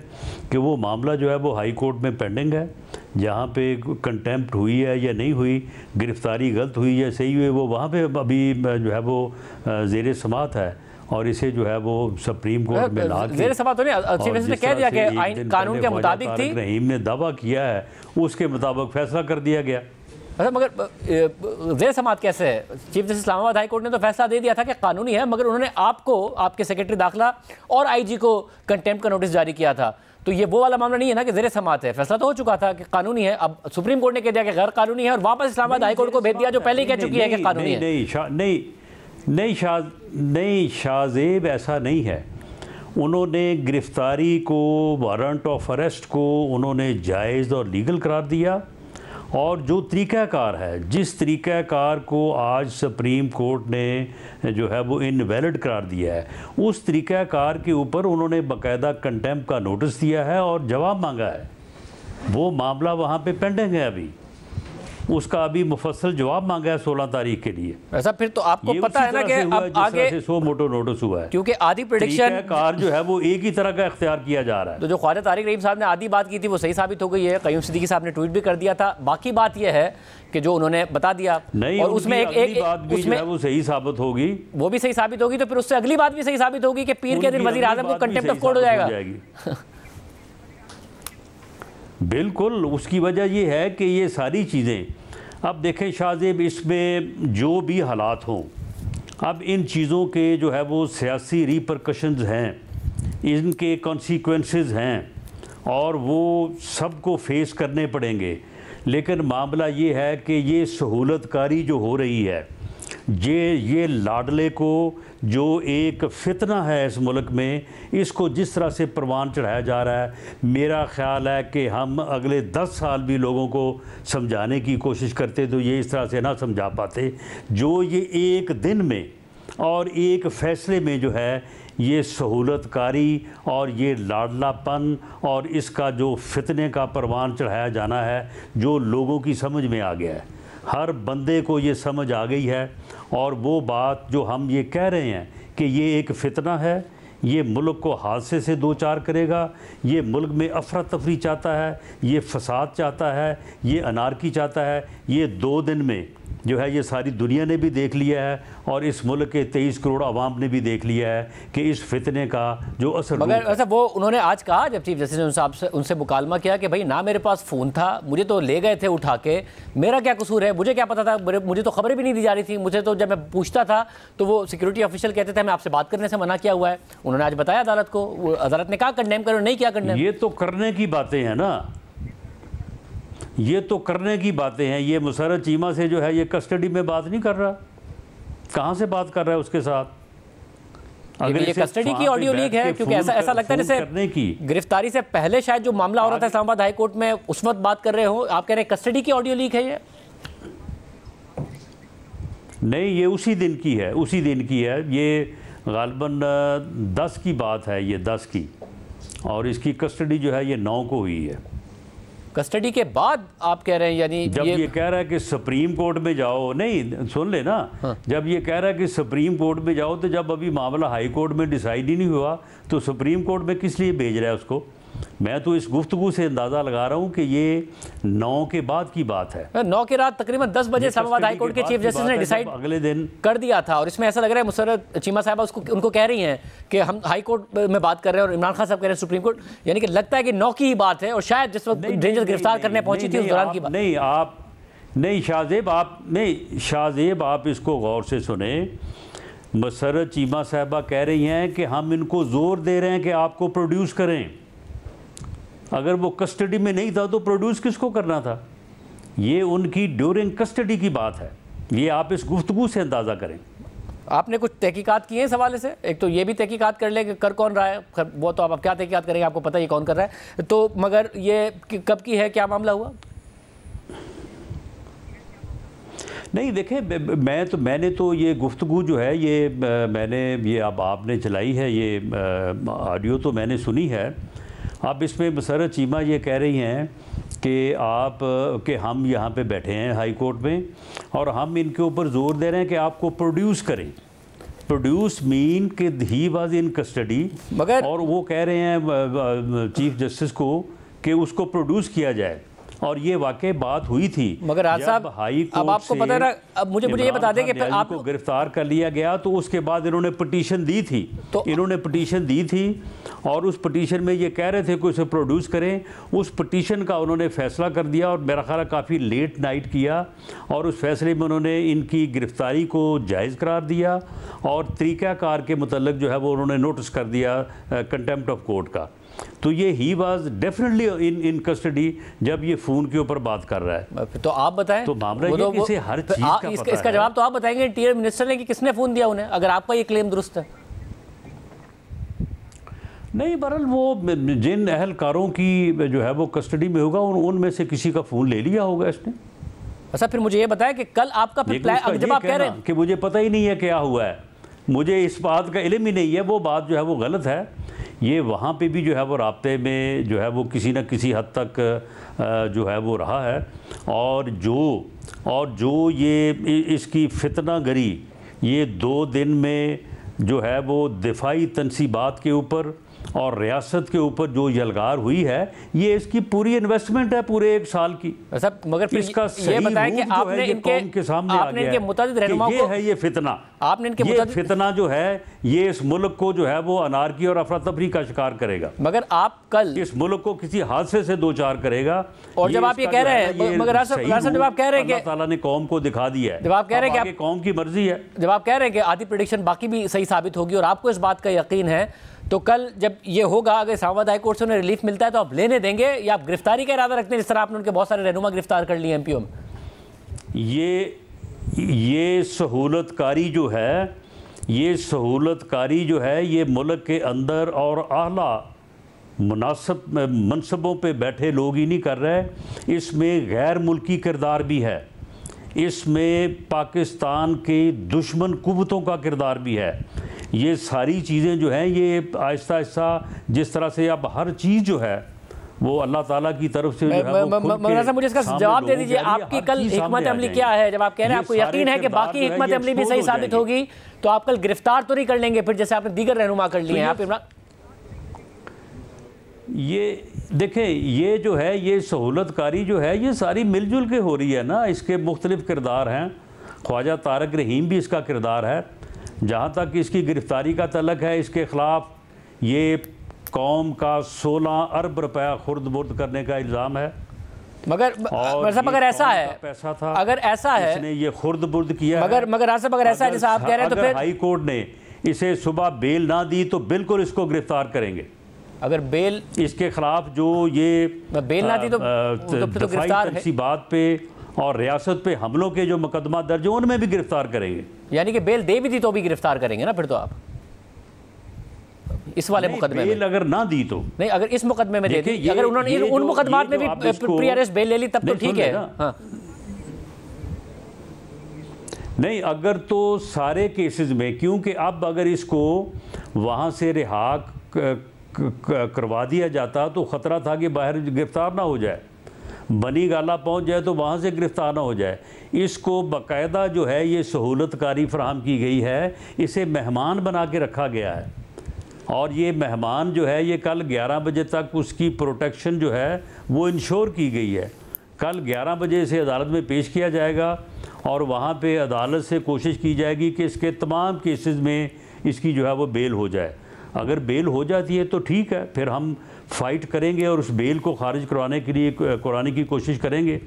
कि वो मामला जो है वो हाई कोर्ट में पेंडिंग है। जहाँ पे कंटेम्प्ट हुई है या नहीं हुई, गिरफ़्तारी गलत हुई या सही हुई, वो वहाँ पे अभी जो है वो ज़ेर समाअत है और इसे जो है वो सुप्रीम कोर्ट में ला के कह दिया कि आइन कानून के मुताबिक थी, रहीम ने दावा किया है उसके मुताबिक फैसला कर दिया गया। अच्छा, मगर ज़ेर समाअत कैसे है? Chief justice Islamabad high court ने तो फैसला दे दिया था कि कानूनी है, मगर उन्होंने आपको, आपके सेक्रेटरी दाखिला और आईजी को कंटेम्प्ट का नोटिस जारी किया था। तो ये वो वाला मामला नहीं है ना कि ज़ेर समाअत है, फैसला तो हो चुका था कि कानूनी है, अब सुप्रीम कोर्ट ने कह दिया कि गैर कानूनी है और वापस इस्लामाबाद हाई कोर्ट को भेज दिया जो पहले ही कह चुकी है कि कानूनी है। नहीं शाहजेब, ऐसा नहीं है। उन्होंने गिरफ्तारी को, वारंट ऑफ अरेस्ट को उन्होंने जायज़ और लीगल करार दिया, और जो तरीक़ाकार है, जिस तरीक़ाकार को आज सुप्रीम कोर्ट ने जो है वो इनवैलिड करार दिया है, उस तरीक़ाकार के ऊपर उन्होंने बाकायदा कंटेम्प्ट का नोटिस दिया है और जवाब मांगा है। वो मामला वहाँ पे पेंडिंग है अभी, उसका अभी मुफस्सल जवाब मांगा है 16 तारीख के लिए। ऐसा फिर तो आपको पता है ना कि अब आगे 100 मोटो नोटिस हुआ है, क्योंकि आधी प्रेडिक्शन कार जो है वो एक ही तरह का इख्तियार किया जा रहा है। तो जो ख्वाजा तारिक रहीम साहब ने आधी बात की थी वो सही साबित हो गई है, कयूम सिद्दीकी साहब ने ट्वीट भी कर दिया था। बाकी बात यह है कि जो उन्होंने बता दिया नहीं, और उसमें एक बात भी जो है वो सही साबित होगी, वो भी सही साबित होगी, तो फिर उससे अगली बात भी सही साबित होगी कि पीर के दिन वजीर आजम को कंटेम्प्ट ऑफ कोर्ट हो जाएगा। बिल्कुल, उसकी वजह ये है कि ये सारी चीज़ें, अब देखें शाहजेब, इसमें जो भी हालात हों, अब इन चीज़ों के जो है वो सियासी रिपरकशंस हैं, इनके कॉन्सिक्वेंसेस हैं, और वो सबको फेस करने पड़ेंगे। लेकिन मामला ये है कि ये सहूलतकारी जो हो रही है, ये लाडले को जो एक फितना है इस मुल्क में, इसको जिस तरह से परवान चढ़ाया जा रहा है, मेरा ख़्याल है कि हम अगले 10 साल भी लोगों को समझाने की कोशिश करते तो ये इस तरह से ना समझा पाते। जो ये एक दिन में और एक फ़ैसले में जो है ये सहूलतकारी और ये लाडलापन और इसका जो फितने का परवान चढ़ाया जाना है, जो लोगों की समझ में आ गया है, हर बंदे को ये समझ आ गई है। और वो बात जो हम ये कह रहे हैं कि ये एक फितना है, ये मुल्क को हादसे से दो चार करेगा, ये मुल्क में अफरा तफरी चाहता है, ये फसाद चाहता है, ये अनारकी चाहता है, ये 2 दिन में जो है ये सारी दुनिया ने भी देख लिया है और इस मुल्क के 23 करोड़ आवाम ने भी देख लिया है कि इस फितने का जो असर। मगर ऐसा वो उन्होंने आज कहा जब चीफ जस्टिस ने उनसे मुकालमा किया कि भाई ना मेरे पास फ़ोन था, मुझे तो ले गए थे उठा के, मेरा क्या कसूर है, मुझे क्या पता था, मुझे तो खबरें भी नहीं दी जा रही थी, मुझे तो जब मैं पूछता था तो वो सिक्योरिटी ऑफिशियल कहते थे मैं आपसे बात करने से मना किया हुआ है। उन्होंने आज बताया अदालत को, अदालत ने कहा कंडेम करो, नहीं किया कंडेम। ये तो करने की बातें हैं ना, ये तो करने की बातें हैं। ये मुसर्रत चीमा से जो है ये कस्टडी में बात नहीं कर रहा, कहाँ से बात कर रहा है उसके साथ। अगर ये कस्टडी की ऑडियो लीक है, क्योंकि ऐसा लगता है जैसे गिरफ्तारी से पहले शायद जो मामला हो रहा था इस्लामाबाद हाई कोर्ट में उस वक्त बात कर रहे हो, आप कह रहे हैं कस्टडी की ऑडियो लीक है। ये नहीं, ये उसी दिन की है, उसी दिन की है। ये गालबन 10 की बात है, ये 10 की, और इसकी कस्टडी जो है ये 9 को हुई है। कस्टडी के बाद आप कह रहे हैं, यानी जब ये कह रहा है कि सुप्रीम कोर्ट में जाओ, नहीं सुन ले ना, हाँ। जब ये कह रहा है कि सुप्रीम कोर्ट में जाओ, तो जब अभी मामला हाई कोर्ट में डिसाइड ही नहीं हुआ तो सुप्रीम कोर्ट में किस लिए भेज रहा है उसको। मैं तो इस गुफ्तगू से अंदाज़ा लगा रहा हूँ कि ये 9 के बाद की बात है। 9 की रात तकरीबन 10 बजे इस्लामाबाद हाई कोर्ट के चीफ जस्टिस ने डिसाइड अगले दिन कर दिया था। और इसमें ऐसा लग रहा है मुसर्रत चीमा साहब उनको कह रही हैं कि हम हाई कोर्ट में बात कर रहे हैं और इमरान खान साहब कह रहे हैं सुप्रीम कोर्ट, यानी कि लगता है कि 9 की ही बात है और शायद जिस वक्त रेंजर्स गिरफ्तार करने पहुंची थी उस दौरान की बात। नहीं शाहजेब, आप इसको गौर से सुने। मुसर्रत चीमा साहबा कह रही हैं कि हम इनको जोर दे रहे हैं कि आपको प्रोड्यूस करें। अगर वो कस्टडी में नहीं था तो प्रोड्यूस किसको करना था? ये उनकी ड्यूरिंग कस्टडी की बात है, ये आप इस गुफ्तगू से अंदाज़ा करें। आपने कुछ तहकीकात की है इस हवाले से? एक तो ये भी तहकीकात कर ले कि कर कौन रहा है, वो तो आप क्या तहकीकात करेंगे, आपको पता ही कौन कर रहा है। तो मगर ये कब की है, क्या मामला हुआ? नहीं देखें, मैंने तो ये गुफ्तगू जो है ये अब आपने चलाई है, ये ऑडियो तो मैंने सुनी है। अब इसमें मुसर्रत चीमा ये कह रही हैं कि हम यहाँ पे बैठे हैं हाई कोर्ट में और हम इनके ऊपर जोर दे रहे हैं कि आपको प्रोड्यूस करें। प्रोड्यूस मीन कि ही वाज इन कस्टडी, मगर और वो कह रहे हैं चीफ जस्टिस को कि उसको प्रोड्यूस किया जाए। और ये वाकई बात हुई थी। मगर आज साहब, अब आपको पता है ना, अब मुझे ये बता दें कि आपको गिरफ्तार कर लिया गया तो उसके बाद इन्होंने पिटीशन दी थी, तो इन्होंने पिटीशन दी थी और उस पिटीशन में ये कह रहे थे कि उसे प्रोड्यूस करें। उस पिटीशन का उन्होंने फैसला कर दिया और मेरा ख्याल काफ़ी लेट नाइट किया और उस फैसले में उन्होंने इनकी गिरफ्तारी को जायज़ करार दिया और तरीक़ाकार के मुतल्लिक़ जो है वो उन्होंने नोटिस कर दिया कंटेम्प्ट ऑफ कोर्ट का। तो ये he was definitely in custody जब ये फ़ोन के ऊपर बात कर रहा है। तो आप बताएं, तो मामला ये कि इसे हर चीज़ का पता इसका जवाब तो आप बताएंगे इंटीरियर मिनिस्टर ने कि किसने फ़ोन दिया उन्हें, अगर आपका ये क्लेम दुरुस्त है। नहीं, बहरहाल वो जिन अहलकारों की जो है वो कस्टडी में होगा उनमें से किसी का फ़ोन ले लिया होगा इसने। अच्छा, फिर मुझे ये बताएं कि कल आपका फिर प्लान, जब आप कह रहे हैं कि मुझे पता ही नहीं है क्या हुआ है, मुझे इस बात का इल्म ही नहीं है, वो बात जो है वो गलत है। ये वहाँ पे भी जो है वो राब्ते में जो है वो किसी न किसी हद तक जो है वो रहा है। और जो ये इसकी फितना गरी ये 2 दिन में जो है वो दिफाई तनसीबात के ऊपर और रियासत के ऊपर जो यलगार हुई है, ये इसकी पूरी इन्वेस्टमेंट है पूरे 1 साल की। मगर फिर इसका ये बताएं कि आपने इनके सामने आ गया मुतअद्दिद रहनुमाओं को, ये है ये फितना, आपने इनके ये फितना जो है ये इस मुल्क को जो है वो अनारकी और अफरा तफरी का शिकार करेगा। मगर आप कल इस मुल्क को किसी हादसे से 2 चार करेगा। और जब आप ये कह रहे हैं, मगर जब आप कह रहे हैं कि अल्लाह ताला ने कौम को दिखा दिया है, जब आप कह रहे हैं कि कौम की मर्जी है, जब आप कह रहे हैं कि आधी प्रेडिक्शन बाकी भी सही साबित होगी और आपको इस बात का यकीन है, तो कल जब ये होगा, अगर इस्लामाबाद हाई कोर्ट से उन्हें रिलीफ मिलता है तो आप लेने देंगे या आप गिरफ्तारी का इरादा रखते हैं, जिस तरह आपने उनके बहुत सारे रहनुमा गिरफ्तार कर लिए एमपीओ में? ये सहूलतकारी जो है, ये सहूलतकारी जो है ये मुल्क के अंदर और आला मुनासिब मनसबों पे बैठे लोग ही नहीं कर रहे, इसमें गैर मुल्की किरदार भी है, इसमें पाकिस्तान के दुश्मन कुव्वतों का किरदार भी है। ये सारी चीज़ें जो हैं ये आहिस्ता आहिस्ता जिस तरह से अब हर चीज़ जो है वो अल्लाह ताला की तरफ से जो है वो मगर साहब मुझे इसका जवाब दे दीजिए, आपकी कल हिकमत अमली क्या है? जब आप कह रहे हैं आपको यकीन है कि बाकी हिकमत अमली भी सही साबित होगी, तो आप कल गिरफ्तार तो नहीं कर लेंगे फिर, जैसे आपने दीगर रहनुमा कर लिए हैं आप इमरान? ये देखें, ये जो है ये सहूलतकारी जो है ये सारी मिलजुल के हो रही है ना, इसके मुख्तलिफ किरदार हैं। ख्वाजा तारक रहीम भी इसका किरदार है। जहाँ तक इसकी गिरफ्तारी का तल्लक है, इसके ख़िलाफ़ ये कौम का 16 अरब रुपया खुर्द बुर्द करने का इल्ज़ाम है। मगर साहब अगर ऐसा है, पैसा था, अगर ऐसा है, इसने ये खुर्द बुर्द किया, मगर साहब अगर ऐसा है जैसा आप कह रहे हैं, तो फिर हाई कोर्ट ने इसे सुबह बेल ना दी तो बिल्कुल इसको गिरफ्तार करेंगे। अगर बेल इसके खिलाफ जो ये बेल ना दी तो गिरफ्तार है, बात पे और रियासत पे हमलों के जो मुकदमा दर्ज हो उनमें भी गिरफ्तार करेंगे। यानी कि बेल दे भी दी तो भी गिरफ्तार करेंगे ना फिर तो आप इस वाले मुकदमे में? बेल अगर ना दी तो नहीं, अगर इस मुकदमे में दे दी, अगर उन्होंने उन मुकदमात में भी प्री अरेस्ट बेल ले ली तब तो ठीक है। हाँ। नहीं, अगर तो सारे केसेस में, क्योंकि अब अगर इसको वहाँ से रिहा करवा दिया जाता तो ख़तरा था कि बाहर गिरफ्तार ना हो जाए, बनी गाला पहुंच जाए तो वहाँ से गिरफ्तार ना हो जाए। इसको बाकायदा जो है ये सहूलतकारी फराहम की गई है, इसे मेहमान बना के रखा गया है और ये मेहमान जो है ये कल 11 बजे तक उसकी प्रोटेक्शन जो है वो इंश्योर की गई है। कल 11 बजे इसे अदालत में पेश किया जाएगा और वहाँ पे अदालत से कोशिश की जाएगी कि इसके तमाम केसेस में इसकी जो है वो बेल हो जाए। अगर बेल हो जाती है तो ठीक है, फिर हम फ़ाइट करेंगे और उस बेल को ख़ारिज करवाने के लिए कराने की कोशिश करेंगे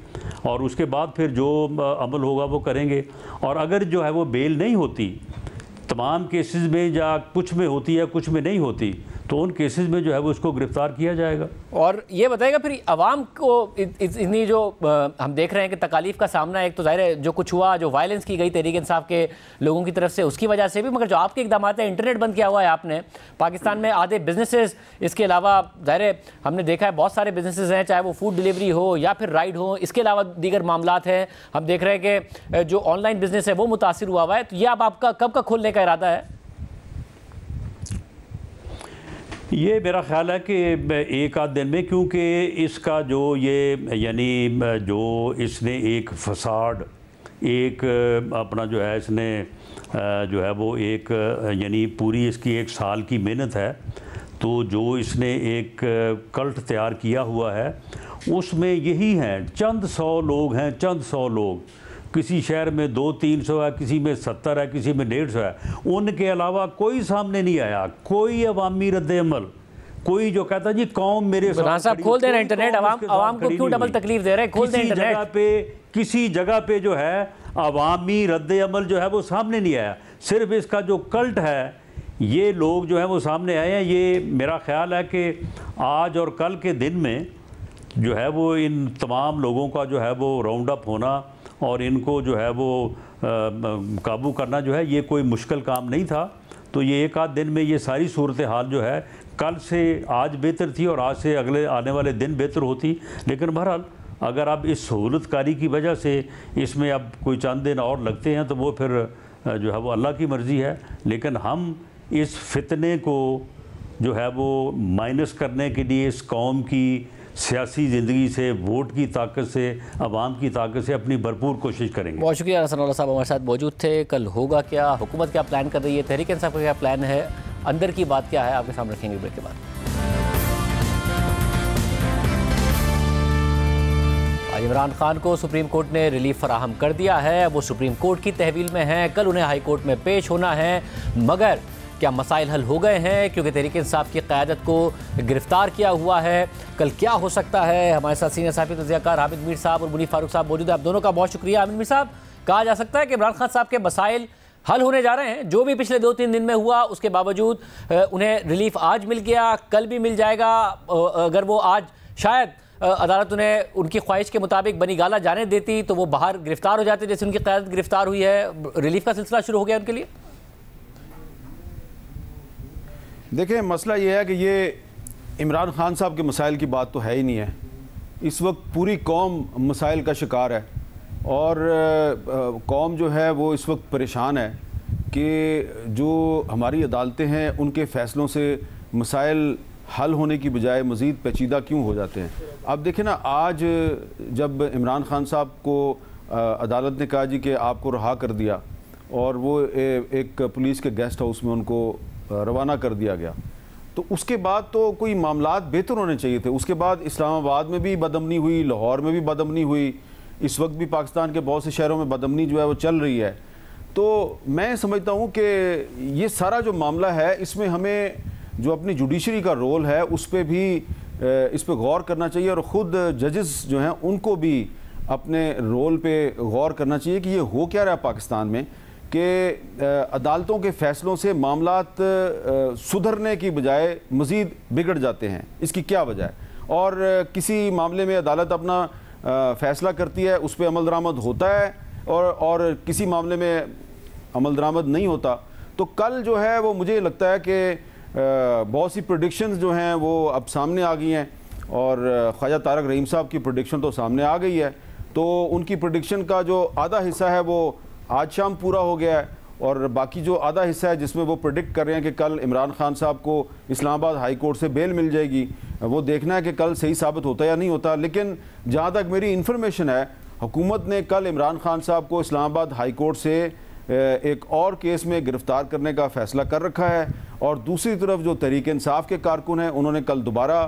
और उसके बाद फिर जो अमल होगा वो करेंगे। और अगर जो है वो बेल नहीं होती, तमाम केसेस में या कुछ में होती है कुछ में नहीं होती, तो उन केसेस में जो है वो उसको गिरफ्तार किया जाएगा। और ये बताएगा फिर आवाम को इतनी जो हम देख रहे हैं कि तकालीफ का सामना, एक तो ज़ाहिर है जो कुछ हुआ, जो वायलेंस की गई तहरीक इंसाफ के लोगों की तरफ से, उसकी वजह से भी, मगर जो आपके इकदाम हैं, इंटरनेट बंद किया हुआ है आपने पाकिस्तान में, आधे बिजनेसेस, इसके अलावा ज़ाहिर है हमने देखा है बहुत सारे बिजनेसेस हैं, चाहे वो फूड डिलीवरी हो या फिर राइड हो, इसके अलावा दीगर मामलात हैं। हम देख रहे हैं कि जो ऑनलाइन बिजनेस है वो मुतासिर हुआ है। तो ये आपका कब का खोलने का इरादा है? ये मेरा ख्याल है कि एक आध दिन में, क्योंकि इसका जो ये यानी जो इसने एक फसाड, एक अपना जो है इसने जो है वो एक यानी पूरी इसकी 1 साल की मेहनत है, तो जो इसने एक कल्ट तैयार किया हुआ है उसमें यही हैं, चंद 100 लोग हैं, चंद 100 लोग, किसी शहर में 200-300 है, किसी में 70 है, किसी में 150 है, उनके अलावा कोई सामने नहीं आया, कोई अवामी रद्द-ए-अमल, कोई जो कहता जी कौम मेरे साथ खोल देना इंटरनेट, आवाम को क्यों डबल तकलीफ दे रहे हैं, खोल दें इंटरनेट। किसी जगह पे जो है अवामी रद्द-ए-अमल जो है वो सामने नहीं आया, सिर्फ इसका जो कल्ट है ये लोग जो है वो सामने आए हैं। ये मेरा ख्याल है कि आज और कल के दिन में जो है वो इन तमाम लोगों का जो है वो राउंड अप होना और इनको जो है वो काबू करना जो है ये कोई मुश्किल काम नहीं था। तो ये एक आध दिन में ये सारी सूरत हाल जो है कल से आज बेहतर थी और आज से अगले आने वाले दिन बेहतर होती। लेकिन बहरहाल अगर अब इस सहूलतकारी की वजह से इसमें अब कोई चंद दिन और लगते हैं तो वो फिर जो है वो अल्लाह की मर्ज़ी है। लेकिन हम इस फितने को जो है वो माइनस करने के लिए इस कौम की सियासी ज़िंदगी से, वोट की ताकत से, अवाम की ताकत से अपनी भरपूर कोशिश करेंगे। बहुत शुक्रिया सनाउल्लाह साहब हमारे साथ मौजूद थे। कल होगा क्या, हुकूमत क्या प्लान कर रही है, तहरीक इंसाफ का क्या प्लान है, अंदर की बात क्या है, आपके सामने रखेंगे ब्रेक के बाद। आज इमरान खान को सुप्रीम कोर्ट ने रिलीफ फराहम कर दिया है। वो सुप्रीम कोर्ट की तहवील में हैं, कल उन्हें हाई कोर्ट में पेश होना है। मगर क्या मसाइल हल हो गए हैं, क्योंकि तहरीक इंसाफ की क़यादत को गिरफ्तार किया हुआ है। कल क्या हो सकता है, हमारे साथ सीनियर सहाफ़ी तज़कियाकार हामिद मीर साहब और मुनीफ फारूक साहब मौजूद है। आप दोनों का बहुत शुक्रिया। हामिद मीर साहब, कहा जा सकता है कि इमरान खान साहब के मसाइल हल होने जा रहे हैं? जो भी पिछले 2-3 दिन में हुआ उसके बावजूद उन्हें रिलीफ आज मिल गया, कल भी मिल जाएगा। अगर वो आज शायद अदालत उन्हें उनकी ख्वाहिश के मुताबिक बनी गाला जाने देती तो वो बाहर गिरफ्तार हो जाते, जैसे उनकी क़यादत गिरफ्तार हुई है। रिलीफ का सिलसिला शुरू हो गया उनके लिए। देखिए, मसला ये है कि ये इमरान खान साहब के मसाइल की बात तो है ही नहीं है। इस वक्त पूरी कौम मसाइल का शिकार है और कौम जो है वो इस वक्त परेशान है कि जो हमारी अदालतें हैं उनके फ़ैसलों से मसाइल हल होने की बजाय मज़ीद पेचीदा क्यों हो जाते हैं। अब देखें ना, आज जब इमरान खान साहब को अदालत ने कहा जी कि आपको रहा कर दिया और वो एक पुलिस के गेस्ट हाउस में उनको रवाना कर दिया गया, तो उसके बाद तो कोई मामलात बेहतर होने चाहिए थे। उसके बाद इस्लामाबाद में भी बदअमनी हुई, लाहौर में भी बदअमनी हुई, इस वक्त भी पाकिस्तान के बहुत से शहरों में बदअमनी जो है वो चल रही है। तो मैं समझता हूँ कि ये सारा जो मामला है इसमें हमें जो अपनी जुडिशरी का रोल है उस पर भी इस पर गौर करना चाहिए और ख़ुद जजेस जो हैं उनको भी अपने रोल पे गौर करना चाहिए कि ये हो क्या रहा है पाकिस्तान में कि अदालतों के फ़ैसलों से मामलात सुधरने की बजाय मज़ीद बिगड़ जाते हैं। इसकी क्या वजह है? और किसी मामले में अदालत अपना फ़ैसला करती है, उस पर अमल दरामद होता है और किसी मामले में अमल दरामद नहीं होता। तो कल जो है वो मुझे लगता है कि बहुत सी प्रेडिक्शंस जो हैं वो अब सामने आ गई हैं और ख्वाजा तारक रहीम साहब की प्रेडिक्शन तो सामने आ गई है। तो उनकी प्रेडिक्शन का जो आधा हिस्सा है वो आज शाम पूरा हो गया है और बाकी जो आधा हिस्सा है जिसमें वो प्रेडिक्ट कर रहे हैं कि कल इमरान खान साहब को इस्लामाबाद हाई कोर्ट से बेल मिल जाएगी, वो देखना है कि कल सही साबित होता या नहीं होता। लेकिन जहाँ तक मेरी इन्फॉर्मेशन है, हुकूमत ने कल इमरान खान साहब को इस्लामाबाद हाई कोर्ट से एक और केस में गिरफ़्तार करने का फ़ैसला कर रखा है और दूसरी तरफ जो तहरीक इंसाफ के कारकुन हैं उन्होंने कल दोबारा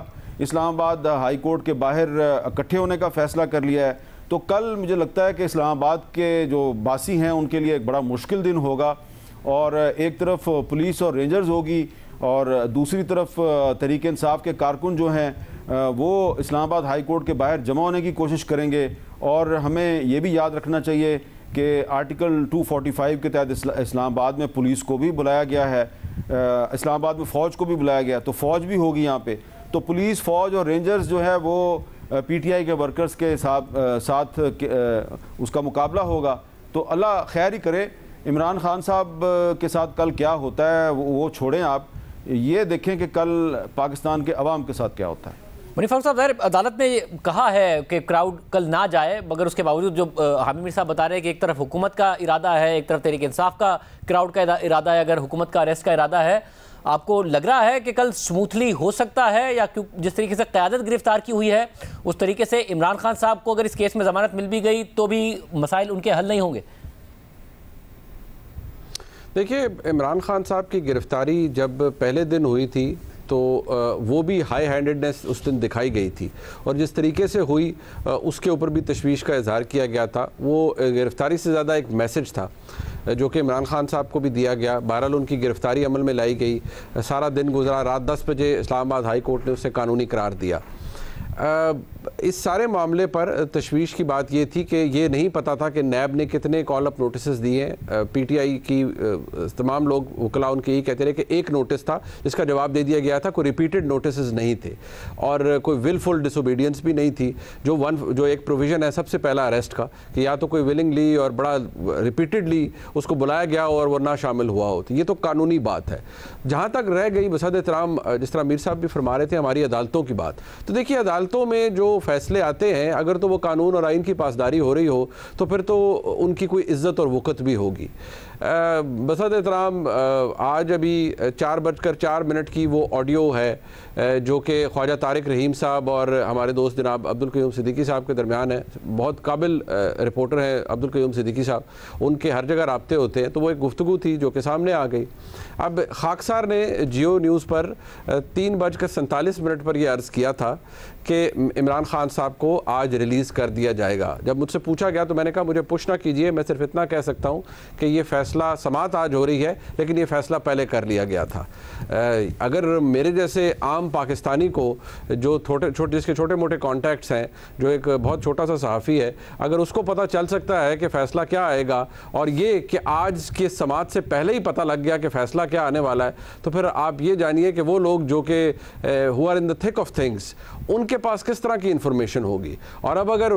इस्लामाबाद हाई कोर्ट के बाहर इकट्ठे होने का फ़ैसला कर लिया है। तो कल मुझे लगता है कि इस्लामाबाद के जो बासी हैं उनके लिए एक बड़ा मुश्किल दिन होगा और एक तरफ पुलिस और रेंजर्स होगी और दूसरी तरफ तहरीक इंसाफ के कारकुन जो हैं वो इस्लामाबाद हाई कोर्ट के बाहर जमा होने की कोशिश करेंगे। और हमें ये भी याद रखना चाहिए कि आर्टिकल 245 के तहत इस्लामाबाद में पुलिस को भी बुलाया गया है, इस्लामाबाद में फ़ौज को भी बुलाया गया, तो फ़ौज भी होगी यहाँ पे। तो पुलिस, फ़ौज और रेंजर्स जो है वो पीटीआई के वर्कर्स के साथ उसका मुकाबला होगा। तो अल्लाह खैर ही करे। इमरान खान साहब के साथ कल क्या होता है वो छोड़ें, आप ये देखें कि कल पाकिस्तान के अवाम के साथ क्या होता है। मुनीफ फारूक साहब, ज़ाहिर अदालत ने कहा है कि क्राउड कल ना जाए, मगर उसके बावजूद जो हामिद मीर साहब बता रहे हैं कि एक तरफ हुकूमत का इरादा है, एक तरफ तहरीक इंसाफ का क्राउड का इरादा है, अगर हुकूमत का अरेस्ट का इरादा है, आपको लग रहा है कि कल स्मूथली हो सकता है या क्यों जिस तरीके से क़यादत गिरफ्तार की हुई है उस तरीके से इमरान खान साहब को अगर इस केस में ज़मानत मिल भी गई तो भी मसाइल उनके हल नहीं होंगे? देखिए, इमरान खान साहब की गिरफ्तारी जब पहले दिन हुई थी तो वो भी हाई हैंडेडनेस उस दिन दिखाई गई थी और जिस तरीके से हुई उसके ऊपर भी तशवीश का इजहार किया गया था। वो गिरफ्तारी से ज़्यादा एक मैसेज था जो कि इमरान खान साहब को भी दिया गया। बहरहाल उनकी गिरफ्तारी अमल में लाई गई, सारा दिन गुजरा, रात 10 बजे इस्लामाबाद हाई कोर्ट ने उसे कानूनी करार दिया। इस सारे मामले पर तशवीश की बात ये थी कि ये नहीं पता था कि नैब ने कितने कॉल अप नोटिस दिए हैं। पीटीआई की तमाम लोग वकला उनके यही कहते रहे कि एक नोटिस था जिसका जवाब दे दिया गया था, कोई रिपीटेड नोटिस नहीं थे और कोई विलफुल डिसोबीडियंस भी नहीं थी। जो एक प्रोविज़न है सबसे पहला अरेस्ट का कि या तो कोई विलिंगली और बड़ा रिपीटेडली उसको बुलाया गया और वो ना शामिल हुआ हो, तो ये तो कानूनी बात है। जहाँ तक रह गई बसद एहतराम, जिस तरह मीर साहब भी फरमा रहे थे, हमारी अदालतों की बात, तो देखिए अदालतों में जो फैसले आते हैं अगर तो वो कानून और आइन की पासदारी हो रही हो तो फिर तो उनकी कोई इज्जत और वक़्त भी होगी। बसद एहतराम, आज अभी 4:04 की वो ऑडियो है जो कि ख्वाजा तारिक रहीम साहब और हमारे दोस्त जनाब अब्दुल क़य्यूम सिद्दीकी साहब के दरमियान है। बहुत काबिल रिपोर्टर हैं अब्दुल क़य्यूम सिद्दीकी साहब, उनके हर जगह राब्ते होते हैं, तो वो एक गुफ्तगू थी जो कि सामने आ गई। अब खाकसार ने जियो न्यूज़ पर 3:47 पर यह अर्ज़ किया था कि इमरान खान साहब को आज रिलीज़ कर दिया जाएगा। जब मुझसे पूछा गया तो मैंने कहा मुझे पुश ना कीजिए, मैं सिर्फ इतना कह सकता हूँ कि ये फ़ैसला समात आज हो रही है लेकिन ये फ़ैसला पहले कर लिया गया था। अगर मेरे जैसे आम पाकिस्तानी को जो जिसके छोटे मोटे कॉन्टैक्ट्स हैं, जो एक बहुत छोटा सा सहाफ़ी है, अगर उसको पता चल सकता है कि फ़ैसला क्या आएगा और ये कि आज के समात से पहले ही पता लग गया कि फ़ैसला क्या आने वाला है, तो फिर आप ये जानिए कि वो लोग जो कि who are in the thick of things, उनके पास किस तरह की इंफॉर्मेशन होगी। और अब अगर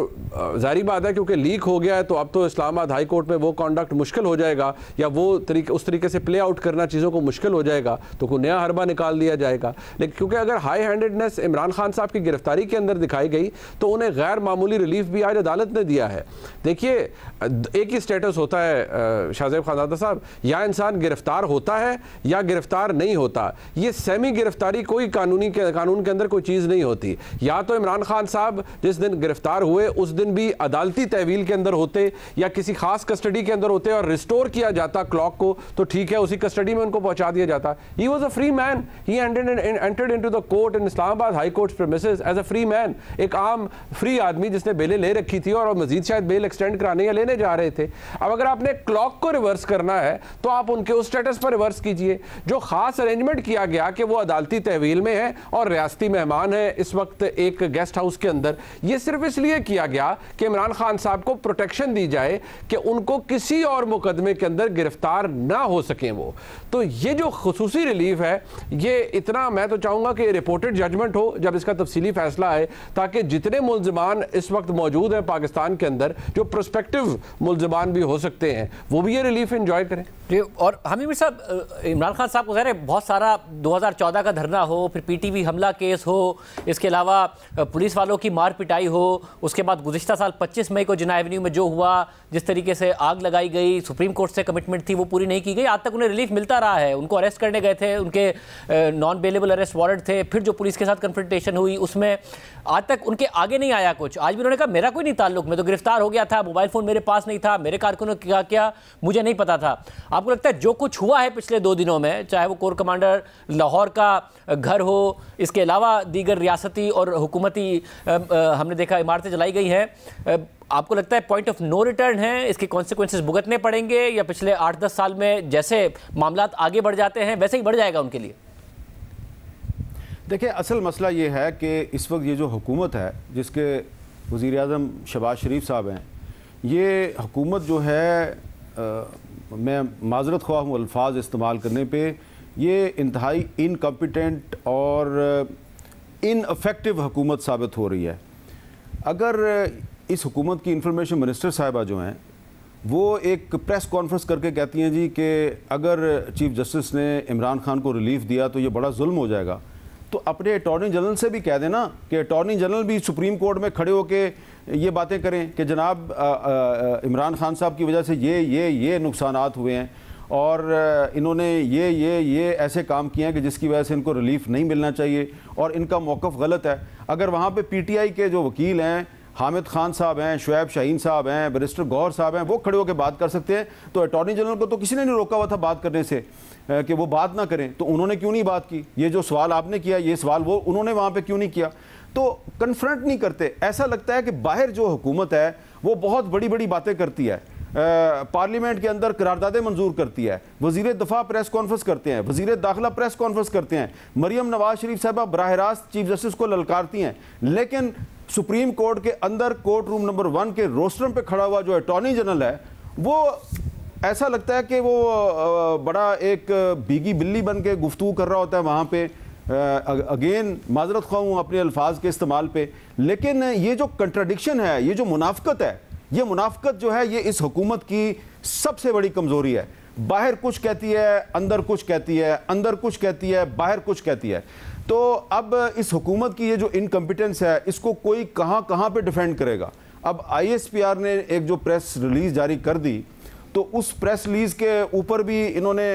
जाहिर बात है क्योंकि लीक हो गया है तो अब तो इस्लामाबाद हाई कोर्ट में वो कॉन्डक्ट मुश्किल हो जाएगा या वो उस तरीके से प्ले आउट करना चीज़ों को मुश्किल हो जाएगा, तो कोई नया हरबा निकाल दिया जाएगा। लेकिन क्योंकि अगर हाई हैंडेडनेस इमरान खान साहब की गिरफ्तारी के अंदर दिखाई गई तो उन्हें गैर मामूली रिलीफ भी आज अदालत ने दिया है। देखिए एक ही स्टेटस होता है शाहजेब खानजादा साहब, या इंसान गिरफ्तार होता है या गिरफ्तार नहीं होता। ये सेमी गिरफ्तारी कोई कानून के अंदर कोई चीज़ नहीं होती। या तो इमरान खान साहब जिस दिन गिरफ्तार हुए उस दिन भी अदालती तहवील के अंदर होते या किसी खास कस्टडी के अंदर होते और रिस्टोर किया जाता क्लॉक को, तो ठीक है, उसी कस्टडी में उनको पहुंचा दिया जाता। He was a free man, he entered into the court in Islamabad high court premises as a free man, एक आम फ्री आदमी जिसने बेलें ले रखी थी और मजीद शायद बेल एक्सटेंड कराने या लेने जा रहे थे। अब अगर आपने क्लॉक को रिवर्स करना है तो आप उनके उस स्टेटस पर रिवर्स कीजिए। जो खास अरेंजमेंट किया गया कि वो अदालती तहवील में है और रियासती मेहमान है इस वक्त एक गेस्ट हाउस के अंदर, ये सिर्फ इसलिए किया गया कि इमरान खान साहब को प्रोटेक्शन दी जाए कि उनको किसी और मुकदमे के अंदर गिरफ्तार ना हो सकें वो। तो ये जो खुसूसी रिलीफ है, ये इतना मैं तो चाहूंगा कि रिपोर्टेड जजमेंट हो जब इसका तफसीली फैसला आए, ताकि जितने मुल्जिमान इस वक्त मौजूद हैं पाकिस्तान के अंदर, जो प्रोस्पेक्टिव मुल्जिमान भी हो सकते हैं, वो भी ये रिलीफ एंजॉय करें। और हमीद साहब, इमरान खान साहब को ज़ाहिर है बहुत सारा 2014 का धरना हो, फिर पीटीवी हमला केस हो, इसके अलावा पुलिस वालों की मार पिटाई हो, उसके बाद गुज़िश्ता साल 25 मई को जिन्ना एवेन्यू में जो हुआ, जिस तरीके से आग लगाई गई, सुप्रीम कोर्ट से कमिटमेंट थी वो पूरी नहीं की गई, आज तक उन्हें रिलीफ मिलता रहा है। उनको अरेस्ट करने गए थे, उनके नॉन बेलेबल अरेस्ट वारंट थे, फिर जो पुलिस के साथ कन्फ्रंटेशन हुई उसमें आज तक उनके आगे नहीं आया कुछ। आज भी उन्होंने कहा मेरा कोई नहीं ताल्लुक, मैं तो गिरफ्तार हो गया था, मोबाइल फ़ोन मेरे पास नहीं था, मेरे कारकुनों ने क्या किया मुझे नहीं पता था। आपको लगता है जो कुछ हुआ है पिछले 2 दिनों में, चाहे वो कोर कमांडर लाहौर का घर हो, इसके अलावा दीगर रियासती और हुकूमती हमने देखा इमारतें जलाई गई हैं, आपको लगता है पॉइंट ऑफ नो रिटर्न है, इसके कॉन्सिक्वेंसेस भुगतने पड़ेंगे या पिछले 8-10 साल में जैसे मामलात आगे बढ़ जाते हैं वैसे ही बढ़ जाएगा उनके लिए? देखिए, असल मसला ये है कि इस वक्त ये जो हुकूमत है जिसके वज़ीर आज़म शहबाज शरीफ साहब हैं, ये हुकूमत जो है मैं माजरत ख्वाह हूँ अल्फाज इस्तेमाल करने पे, ये इंतहाई इनकम्पिटेंट और इनअफेक्टिव हुकूमत साबित हो रही है। अगर इस हुकूमत की इंफॉर्मेशन मिनिस्टर साहिबा जो हैं वो एक प्रेस कॉन्फ्रेंस करके कहती हैं जी कि अगर चीफ जस्टिस ने इमरान खान को रिलीफ दिया तो ये बड़ा जुल्म हो जाएगा, तो अपने अटॉर्नी जनरल से भी कह देना कि अटॉर्नी जनरल भी सुप्रीम कोर्ट में खड़े होकर ये बातें करें कि जनाब इमरान खान साहब की वजह से ये नुकसानात हुए हैं और इन्होंने ये ऐसे काम किए हैं कि जिसकी वजह से इनको रिलीफ नहीं मिलना चाहिए और इनका मौक़िफ़ गलत है। अगर वहाँ पे पीटीआई के जो वकील हैं, हामिद खान साहब हैं, शुएब शाहीन साहब हैं, बैरिस्टर गौहर साहब हैं, वो खड़े होकर बात कर सकते हैं, तो अटॉर्नी जनरल को तो किसी ने नहीं रोका हुआ था बात करने से कि वो बात ना करें, तो उन्होंने क्यों नहीं बात की? ये जो सवाल आपने किया, ये सवाल वो उन्होंने वहाँ पे क्यों नहीं किया? तो कन्फ्रंट नहीं करते। ऐसा लगता है कि बाहर जो हुकूमत है वो बहुत बड़ी बड़ी बातें करती है, पार्लियामेंट के अंदर करारदादें मंजूर करती है, वजीर दफा प्रेस कॉन्फ्रेंस करते हैं, वजीर दाखिला प्रेस कॉन्फ्रेंस करते हैं, मरियम नवाज शरीफ साहबा बराह रास्त चीफ जस्टिस को ललकारती हैं, लेकिन सुप्रीम कोर्ट के अंदर कोर्ट रूम नंबर 1 के रोस्ट्रम पे खड़ा हुआ जो अटॉर्नी जनरल है वो ऐसा लगता है कि वो बड़ा एक भीगी बिल्ली बन के गुफ्तगू कर रहा होता है वहाँ पे। अगेन माजरत ख्वाह हूँ अपने अल्फाज के इस्तेमाल पे, लेकिन ये जो कंट्राडिक्शन है, ये जो मुनाफकत है, ये मुनाफकत जो है ये इस हुकूमत की सबसे बड़ी कमज़ोरी है। बाहर कुछ कहती है, अंदर कुछ कहती है, अंदर कुछ कहती है, बाहर कुछ कहती है। तो अब इस हुकूमत की ये जो इनकम्पिटेंस है इसको कोई कहाँ पे डिफेंड करेगा। अब ISPR ने एक जो प्रेस रिलीज़ जारी कर दी तो उस प्रेस रिलीज़ के ऊपर भी इन्होंने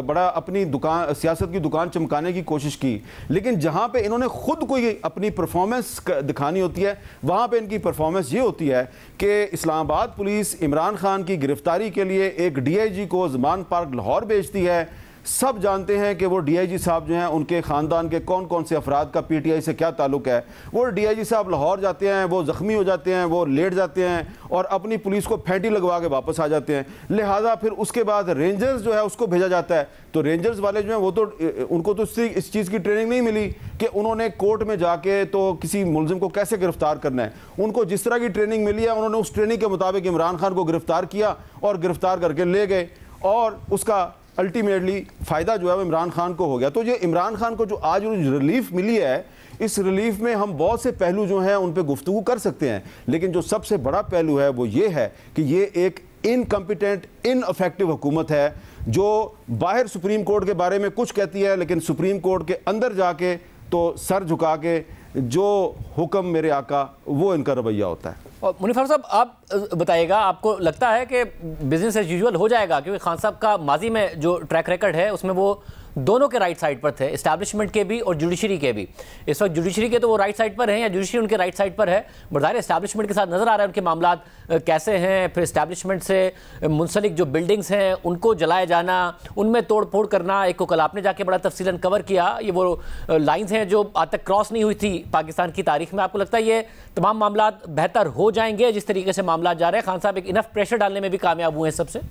बड़ा अपनी दुकान सियासत की दुकान चमकाने की कोशिश की, लेकिन जहाँ पे इन्होंने खुद कोई अपनी परफॉर्मेंस दिखानी होती है वहाँ पे इनकी परफॉर्मेंस ये होती है कि इस्लामाबाद पुलिस इमरान खान की गिरफ्तारी के लिए एक DIG को ज़मान पार्क लाहौर भेजती है। सब जानते हैं कि वो DIG साहब जो हैं उनके ख़ानदान के कौन कौन से अफराद का PTI से क्या ताल्लुक़ है। वो DIG साहब लाहौर जाते हैं, वो ज़ख्मी हो जाते हैं, वो लेट जाते हैं और अपनी पुलिस को फेंटी लगवा के वापस आ जाते हैं। लिहाजा फिर उसके बाद रेंजर्स जो है उसको भेजा जाता है। तो रेंजर्स वाले जो हैं वो तो उनको तो इस चीज़ की ट्रेनिंग नहीं मिली कि उन्होंने कोर्ट में जाके तो किसी मुलजिम को कैसे गिरफ्तार करना है। उनको जिस तरह की ट्रेनिंग मिली है उन्होंने उस ट्रेनिंग के मुताबिक इमरान खान को गिरफ्तार किया और गिरफ्तार करके ले गए और उसका अल्टीमेटली फ़ायदा जो है वो इमरान खान को हो गया। तो ये इमरान खान को जो आज रिलीफ मिली है, इस रिलीफ में हम बहुत से पहलू जो हैं उन पे गुफ्तगू कर सकते हैं, लेकिन जो सबसे बड़ा पहलू है वो ये है कि ये एक इनकम्पिटेंट इनअफेक्टिव हुकूमत है जो बाहर सुप्रीम कोर्ट के बारे में कुछ कहती है लेकिन सुप्रीम कोर्ट के अंदर जाके तो सर झुका के जो हुक्म मेरे आका वो इनका रवैया होता है। और मुनीफर साहब आप बताइएगा, आपको लगता है कि बिजनेस एज यूजुअल हो जाएगा? क्योंकि खान साहब का माजी में जो ट्रैक रिकॉर्ड है उसमें वो दोनों के राइट साइड पर थे, इस्टेब्लिशमेंट के भी और जुडिशरी के भी। इस वक्त जुडिशरी के तो वो राइट साइड पर हैं या जुडिशरी उनके राइट साइड पर है, बज़ाहिर इस्टेब्लिशमेंट के साथ नज़र आ रहा है उनके मामला कैसे हैं। फिर इस्टेब्लिशमेंट से मुंसलिक जो बिल्डिंग्स हैं उनको जलाया जाना, उनमें तोड़ फोड़ करना, एक को कल आपने जाके बड़ा तफसीलन कवर किया। ये वो लाइन्स हैं जो आज तक क्रॉस नहीं हुई थी पाकिस्तान की तारीख में। आपको लगता है ये तमाम मामला बेहतर हो जाएंगे जिस तरीके से मामला जा रहे हैं? खान साहब एक इनफ प्रेशर डालने में भी कामयाब हुए हैं सबसे।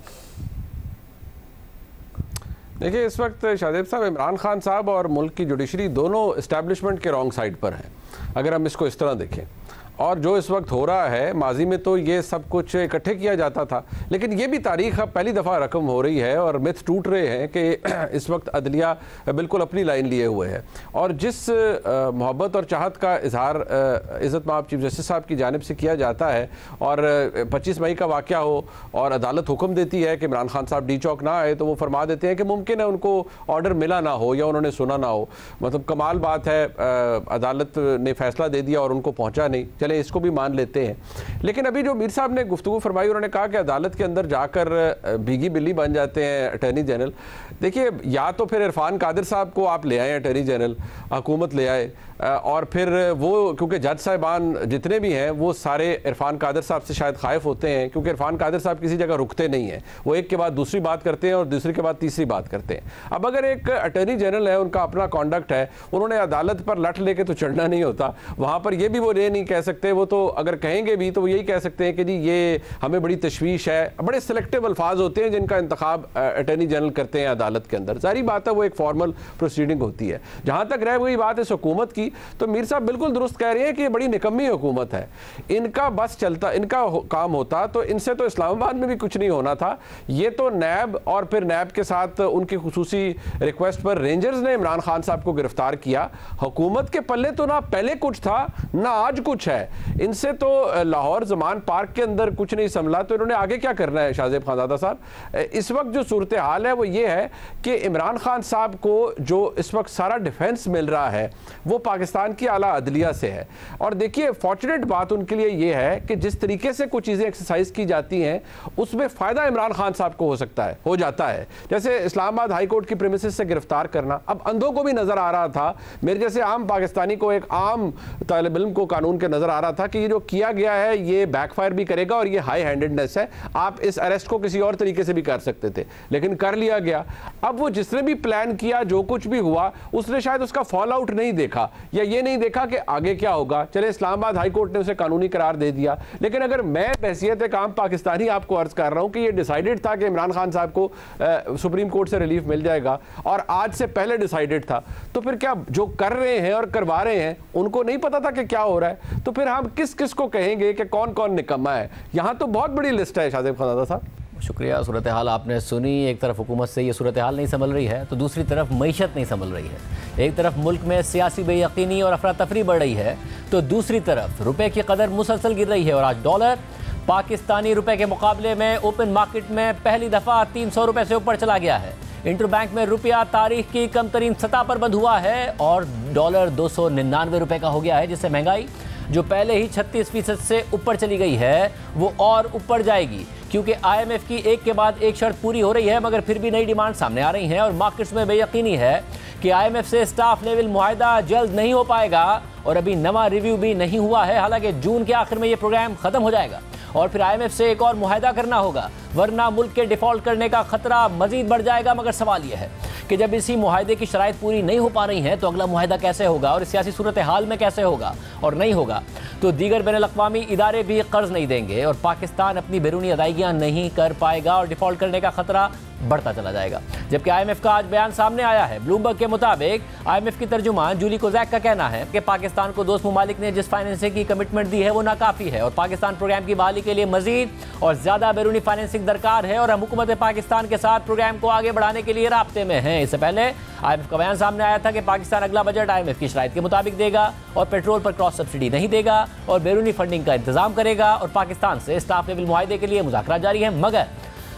देखिए, इस वक्त शाहजेब साहब, इमरान खान साहब और मुल्क की जुडिशरी दोनों इस्टेब्लिशमेंट के रॉन्ग साइड पर हैं, अगर हम इसको इस तरह देखें। और जो इस वक्त हो रहा है, माजी में तो ये सब कुछ इकट्ठे किया जाता था, लेकिन ये भी तारीख अब पहली दफ़ा रकम हो रही है और मिथ टूट रहे हैं कि इस वक्त अदलिया बिल्कुल अपनी लाइन लिए हुए है। और जिस मोहब्बत और चाहत का इजहार इज़्ज़त माब चीफ जस्टिस साहब की जानिब से किया जाता है और 25 मई का वाक़या हो और अदालत हुक्म देती है कि इमरान खान साहब डी चौक ना आए, तो वो फरमा देते हैं कि मुमकिन है उनको ऑर्डर मिला ना हो या उन्होंने सुना ना हो। मतलब कमाल बात है, अदालत ने फैसला दे दिया और उनको पहुँचा नहीं, चले इसको भी मान लेते हैं। लेकिन अभी जो मीर साहब ने गुफ्तगू फरमाई, उन्होंने कहा कि अदालत के अंदर जाकर भीगी बिल्ली बन जाते हैं अटॉर्नी जनरल। देखिए, या तो फिर इरफान कादिर साहब को आप ले आए अटॉर्नी जनरल, हुकूमत ले आए, और फिर वो क्योंकि जज साहिबान जितने भी हैं वो सारे इरफान कादिर साहब से शायद खाइफ होते हैं, क्योंकि इरफान कादिर साहब किसी जगह रुकते नहीं हैं, वो एक के बाद दूसरी बात करते हैं और दूसरी के बाद तीसरी बात करते हैं। अब अगर एक अटॉर्नी जनरल है, उनका अपना कॉन्डक्ट है, उन्होंने अदालत पर लठ लेके तो चढ़ना नहीं होता, वहाँ पर ये भी वो ये नहीं कह सकते, वो तो अगर कहेंगे भी तो वो यही कह सकते हैं कि जी ये हमें बड़ी तशवीश है। बड़े सिलेक्टिव अल्फाज होते हैं जिनका इंतखाब अटॉर्नी जनरल करते हैं अदालत के अंदर। सारी बात है, वो एक फॉर्मल प्रोसीडिंग होती है। जहाँ तक रह गई बात इस हुकूमत की, तो मीर साहब बिल्कुल दुरुस्त कह रहे हैं कि ये बड़ी निकम्मी हुकूमत है। इनका बस चलता, इनका काम होता तो इनसे तो इस्लामाबाद में भी कुछ नहीं होना था। ये तो नैब और फिर नैब के साथ उनकी खुसूसी रिक्वेस्ट पर रेंजर्स ने इमरान खान साहब को गिरफ्तार किया। हुकूमत के पल्ले तो ना पहले कुछ था ना आज कुछ है। इनसे तो लाहौर ज़मान पार्क के अंदर कुछ नहीं संभला, तो इन्होंने आगे क्या करना है? शाहजेब खानज़ादा साहब, इस वक्त जो सूरत हाल है वो ये है कि इमरान खान साहब को जो इस वक्त सारा डिफेंस मिल रहा है वो पाकिस्तान की आला अदलिया से है। और देखिए, फॉर्चुनेट बात उनके लिए ये है कि जिस तरीके से कुछ चीज़ें एक्सरसाइज की जाती हैं उसमें फ़ायदा इमरान खान साहब को हो सकता है, हो जाता है। जैसे इस्लामाबाद हाई कोर्ट की प्रीमिसेस से गिरफ्तार करना, अब अंधों को भी नज़र आ रहा था, मेरे जैसे आम पाकिस्तानी को, एक आम तालिब इल्म को कानून के नज़र आ आ रहा था कि ये जो किया गया है ये बैकफायर भी करेगा और ये हाई हैंडेडनेस है, आप इस अरेस्ट को किसी और तरीके से भी कर सकते थे, लेकिन कर लिया गया। अब वो जिसने भी प्लान किया, जो कुछ भी हुआ, उसने शायद उसका फॉल आउट नहीं देखा या ये नहीं देखा कि आगे क्या होगा। चले इस्लामाबाद हाई कोर्ट ने उसे कानूनी करार दे दिया, लेकिन अगर मैं बहैसियत एक आम पाकिस्तानी आपको अर्ज कर रहा हूं कि ये डिसाइडेड था कि इमरान खान साहब को सुप्रीम कोर्ट से रिलीफ मिल जाएगा और आज से पहले डिसाइडेड था, तो फिर क्या जो कर रहे हैं और करवा रहे हैं उनको नहीं पता था कि क्या हो रहा है? तो फिर हम किस किस को कहेंगे कि कौन कौन निकम्मा है? यहां तो बहुत बड़ी लिस्ट है शाहजेब खानज़ादा साहब। शुक्रिया। सूरत हाल आपने सुनी। एक तरफ हुकूमत से ये सूरत हाल नहीं संभल रही है तो दूसरी तरफ मईशत नहीं संभल रही है। एक तरफ मुल्क में सियासी बेयकीनी और अफरा तफरी बढ़ रही है तो दूसरी तरफ रुपए की कदर मुसलसल गिर रही है और आज डॉलर पाकिस्तानी रुपए के मुकाबले में ओपन मार्केट में पहली दफ़ा 300 रुपये से ऊपर चला गया है। इंटरबैंक में रुपया तारीख की कम तरीन सतह पर बंद हुआ है और डॉलर 299 रुपये का हो गया है, जिससे महंगाई जो पहले ही 36% से ऊपर चली गई है वो और ऊपर जाएगी, क्योंकि IMF की एक के बाद एक शर्त पूरी हो रही है मगर फिर भी नई डिमांड सामने आ रही हैं और मार्केट्स में बेयकीनी है कि IMF से स्टाफ लेवल मुआहदा जल्द नहीं हो पाएगा और अभी नवा रिव्यू भी नहीं हुआ है। हालांकि जून के आखिर में ये प्रोग्राम खत्म हो जाएगा और फिर IMF से एक और मुआहदा करना होगा, वरना मुल्क के डिफॉल्ट करने का खतरा मजीद बढ़ जाएगा। मगर सवाल यह है कि जब इसी मुआहदे की शराइत पूरी नहीं हो पा रही हैं तो अगला मुआहदा कैसे होगा और सियासी सूरत हाल में कैसे होगा, और नहीं होगा तो दीगर बैनुल-अक़वामी इदारे भी कर्ज नहीं देंगे और पाकिस्तान अपनी बैरूनी अदायगियाँ नहीं कर पाएगा और डिफॉल्ट करने का खतरा बढ़ता चला जाएगा। जबकि IMF का आज बयान सामने आया है। ब्लूमबर्ग के मुताबिक IMF की तर्जुमान जूली कोजैक का कहना है कि पाकिस्तान को दोस्त मुमालिक ने जिस फाइनेंसिंग की कमिटमेंट दी है वो नाकाफी है और पाकिस्तान प्रोग्राम की बहाली के लिए मजीद और ज़्यादा बैरूनी फाइनेंसिंग दरकार है और हम हुकूमत पाकिस्तान के साथ प्रोग्राम को आगे बढ़ाने के लिए राब्ते में हैं। इससे पहले IMF का बयान सामने आया था कि पाकिस्तान अगला बजट IMF की शराइत के मुताबिक देगा और पेट्रोल पर क्रॉस सब्सिडी नहीं देगा और बैरूनी फंडिंग का इंतजाम करेगा और पाकिस्तान से स्टाफ लेवल मुआहदे के लिए मुज़ाकरात जारी है। मगर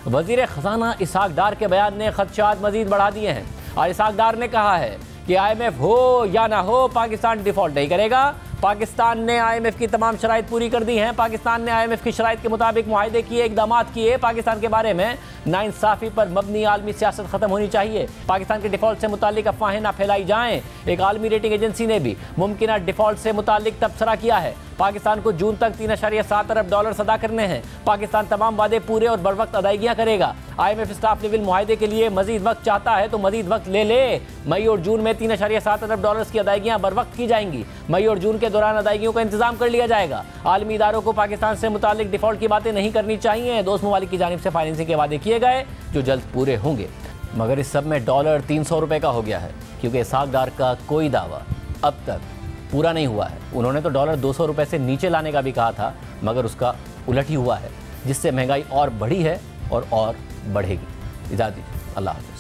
वज़ीर ख़जाना इसहाक डार के बयान ने खदशात मजीद बढ़ा दिए हैं और इसहाक डार ने कहा है कि IMF हो या ना हो पाकिस्तान डिफ़ॉल्ट नहीं करेगा। पाकिस्तान ने IMF की तमाम शराइत पूरी कर दी हैं। पाकिस्तान ने IMF की शराइत के मुताबिक मुआहदे किए, इक़दाम किए। पाकिस्तान के बारे में नाइंसाफ़ी पर मबनी आलमी सियासत ख़त्म होनी चाहिए। पाकिस्तान के डिफ़ॉल्ट से मुतालिक अफवाहें ना फैलाई जाएँ। एक आलमी रेटिंग एजेंसी ने भी मुमकिन डिफ़ॉल्ट से मुतालिक तबसरा किया है। पाकिस्तान को जून तक 3.7 अरब डॉलर अदा करने हैं। पाकिस्तान तमाम वादे पूरे और बर वक्त अदायगियाँ करेगा। IMF स्टाफ लेवल मुआहदे के लिए मजीद वक्त चाहता है तो मजीद वक्त ले ले। मई और जून में 3.7 अरब डॉलर की अदायगियाँ बर वक्त की जाएंगी। मई और जून के दौरान अदायगियों का इंतजाम कर लिया जाएगा। आलमी इदारों को पाकिस्तान से मुतालिक डिफ़ॉल्ट की बातें नहीं करनी चाहिए। दोस्त ममालिक की जानिब से फाइनेंसिंग के वादे किए गए जो जल्द पूरे होंगे। मगर इस सब में डॉलर 300 रुपये का हो गया है, क्योंकि इसहाक डार का कोई दावा अब तक पूरा नहीं हुआ है। उन्होंने तो डॉलर 200 रुपये से नीचे लाने का भी कहा था, मगर उसका उलट ही हुआ है, जिससे महंगाई और बढ़ी है और बढ़ेगी। इजाज़त दीजिए, अल्लाह हाफ़िज़।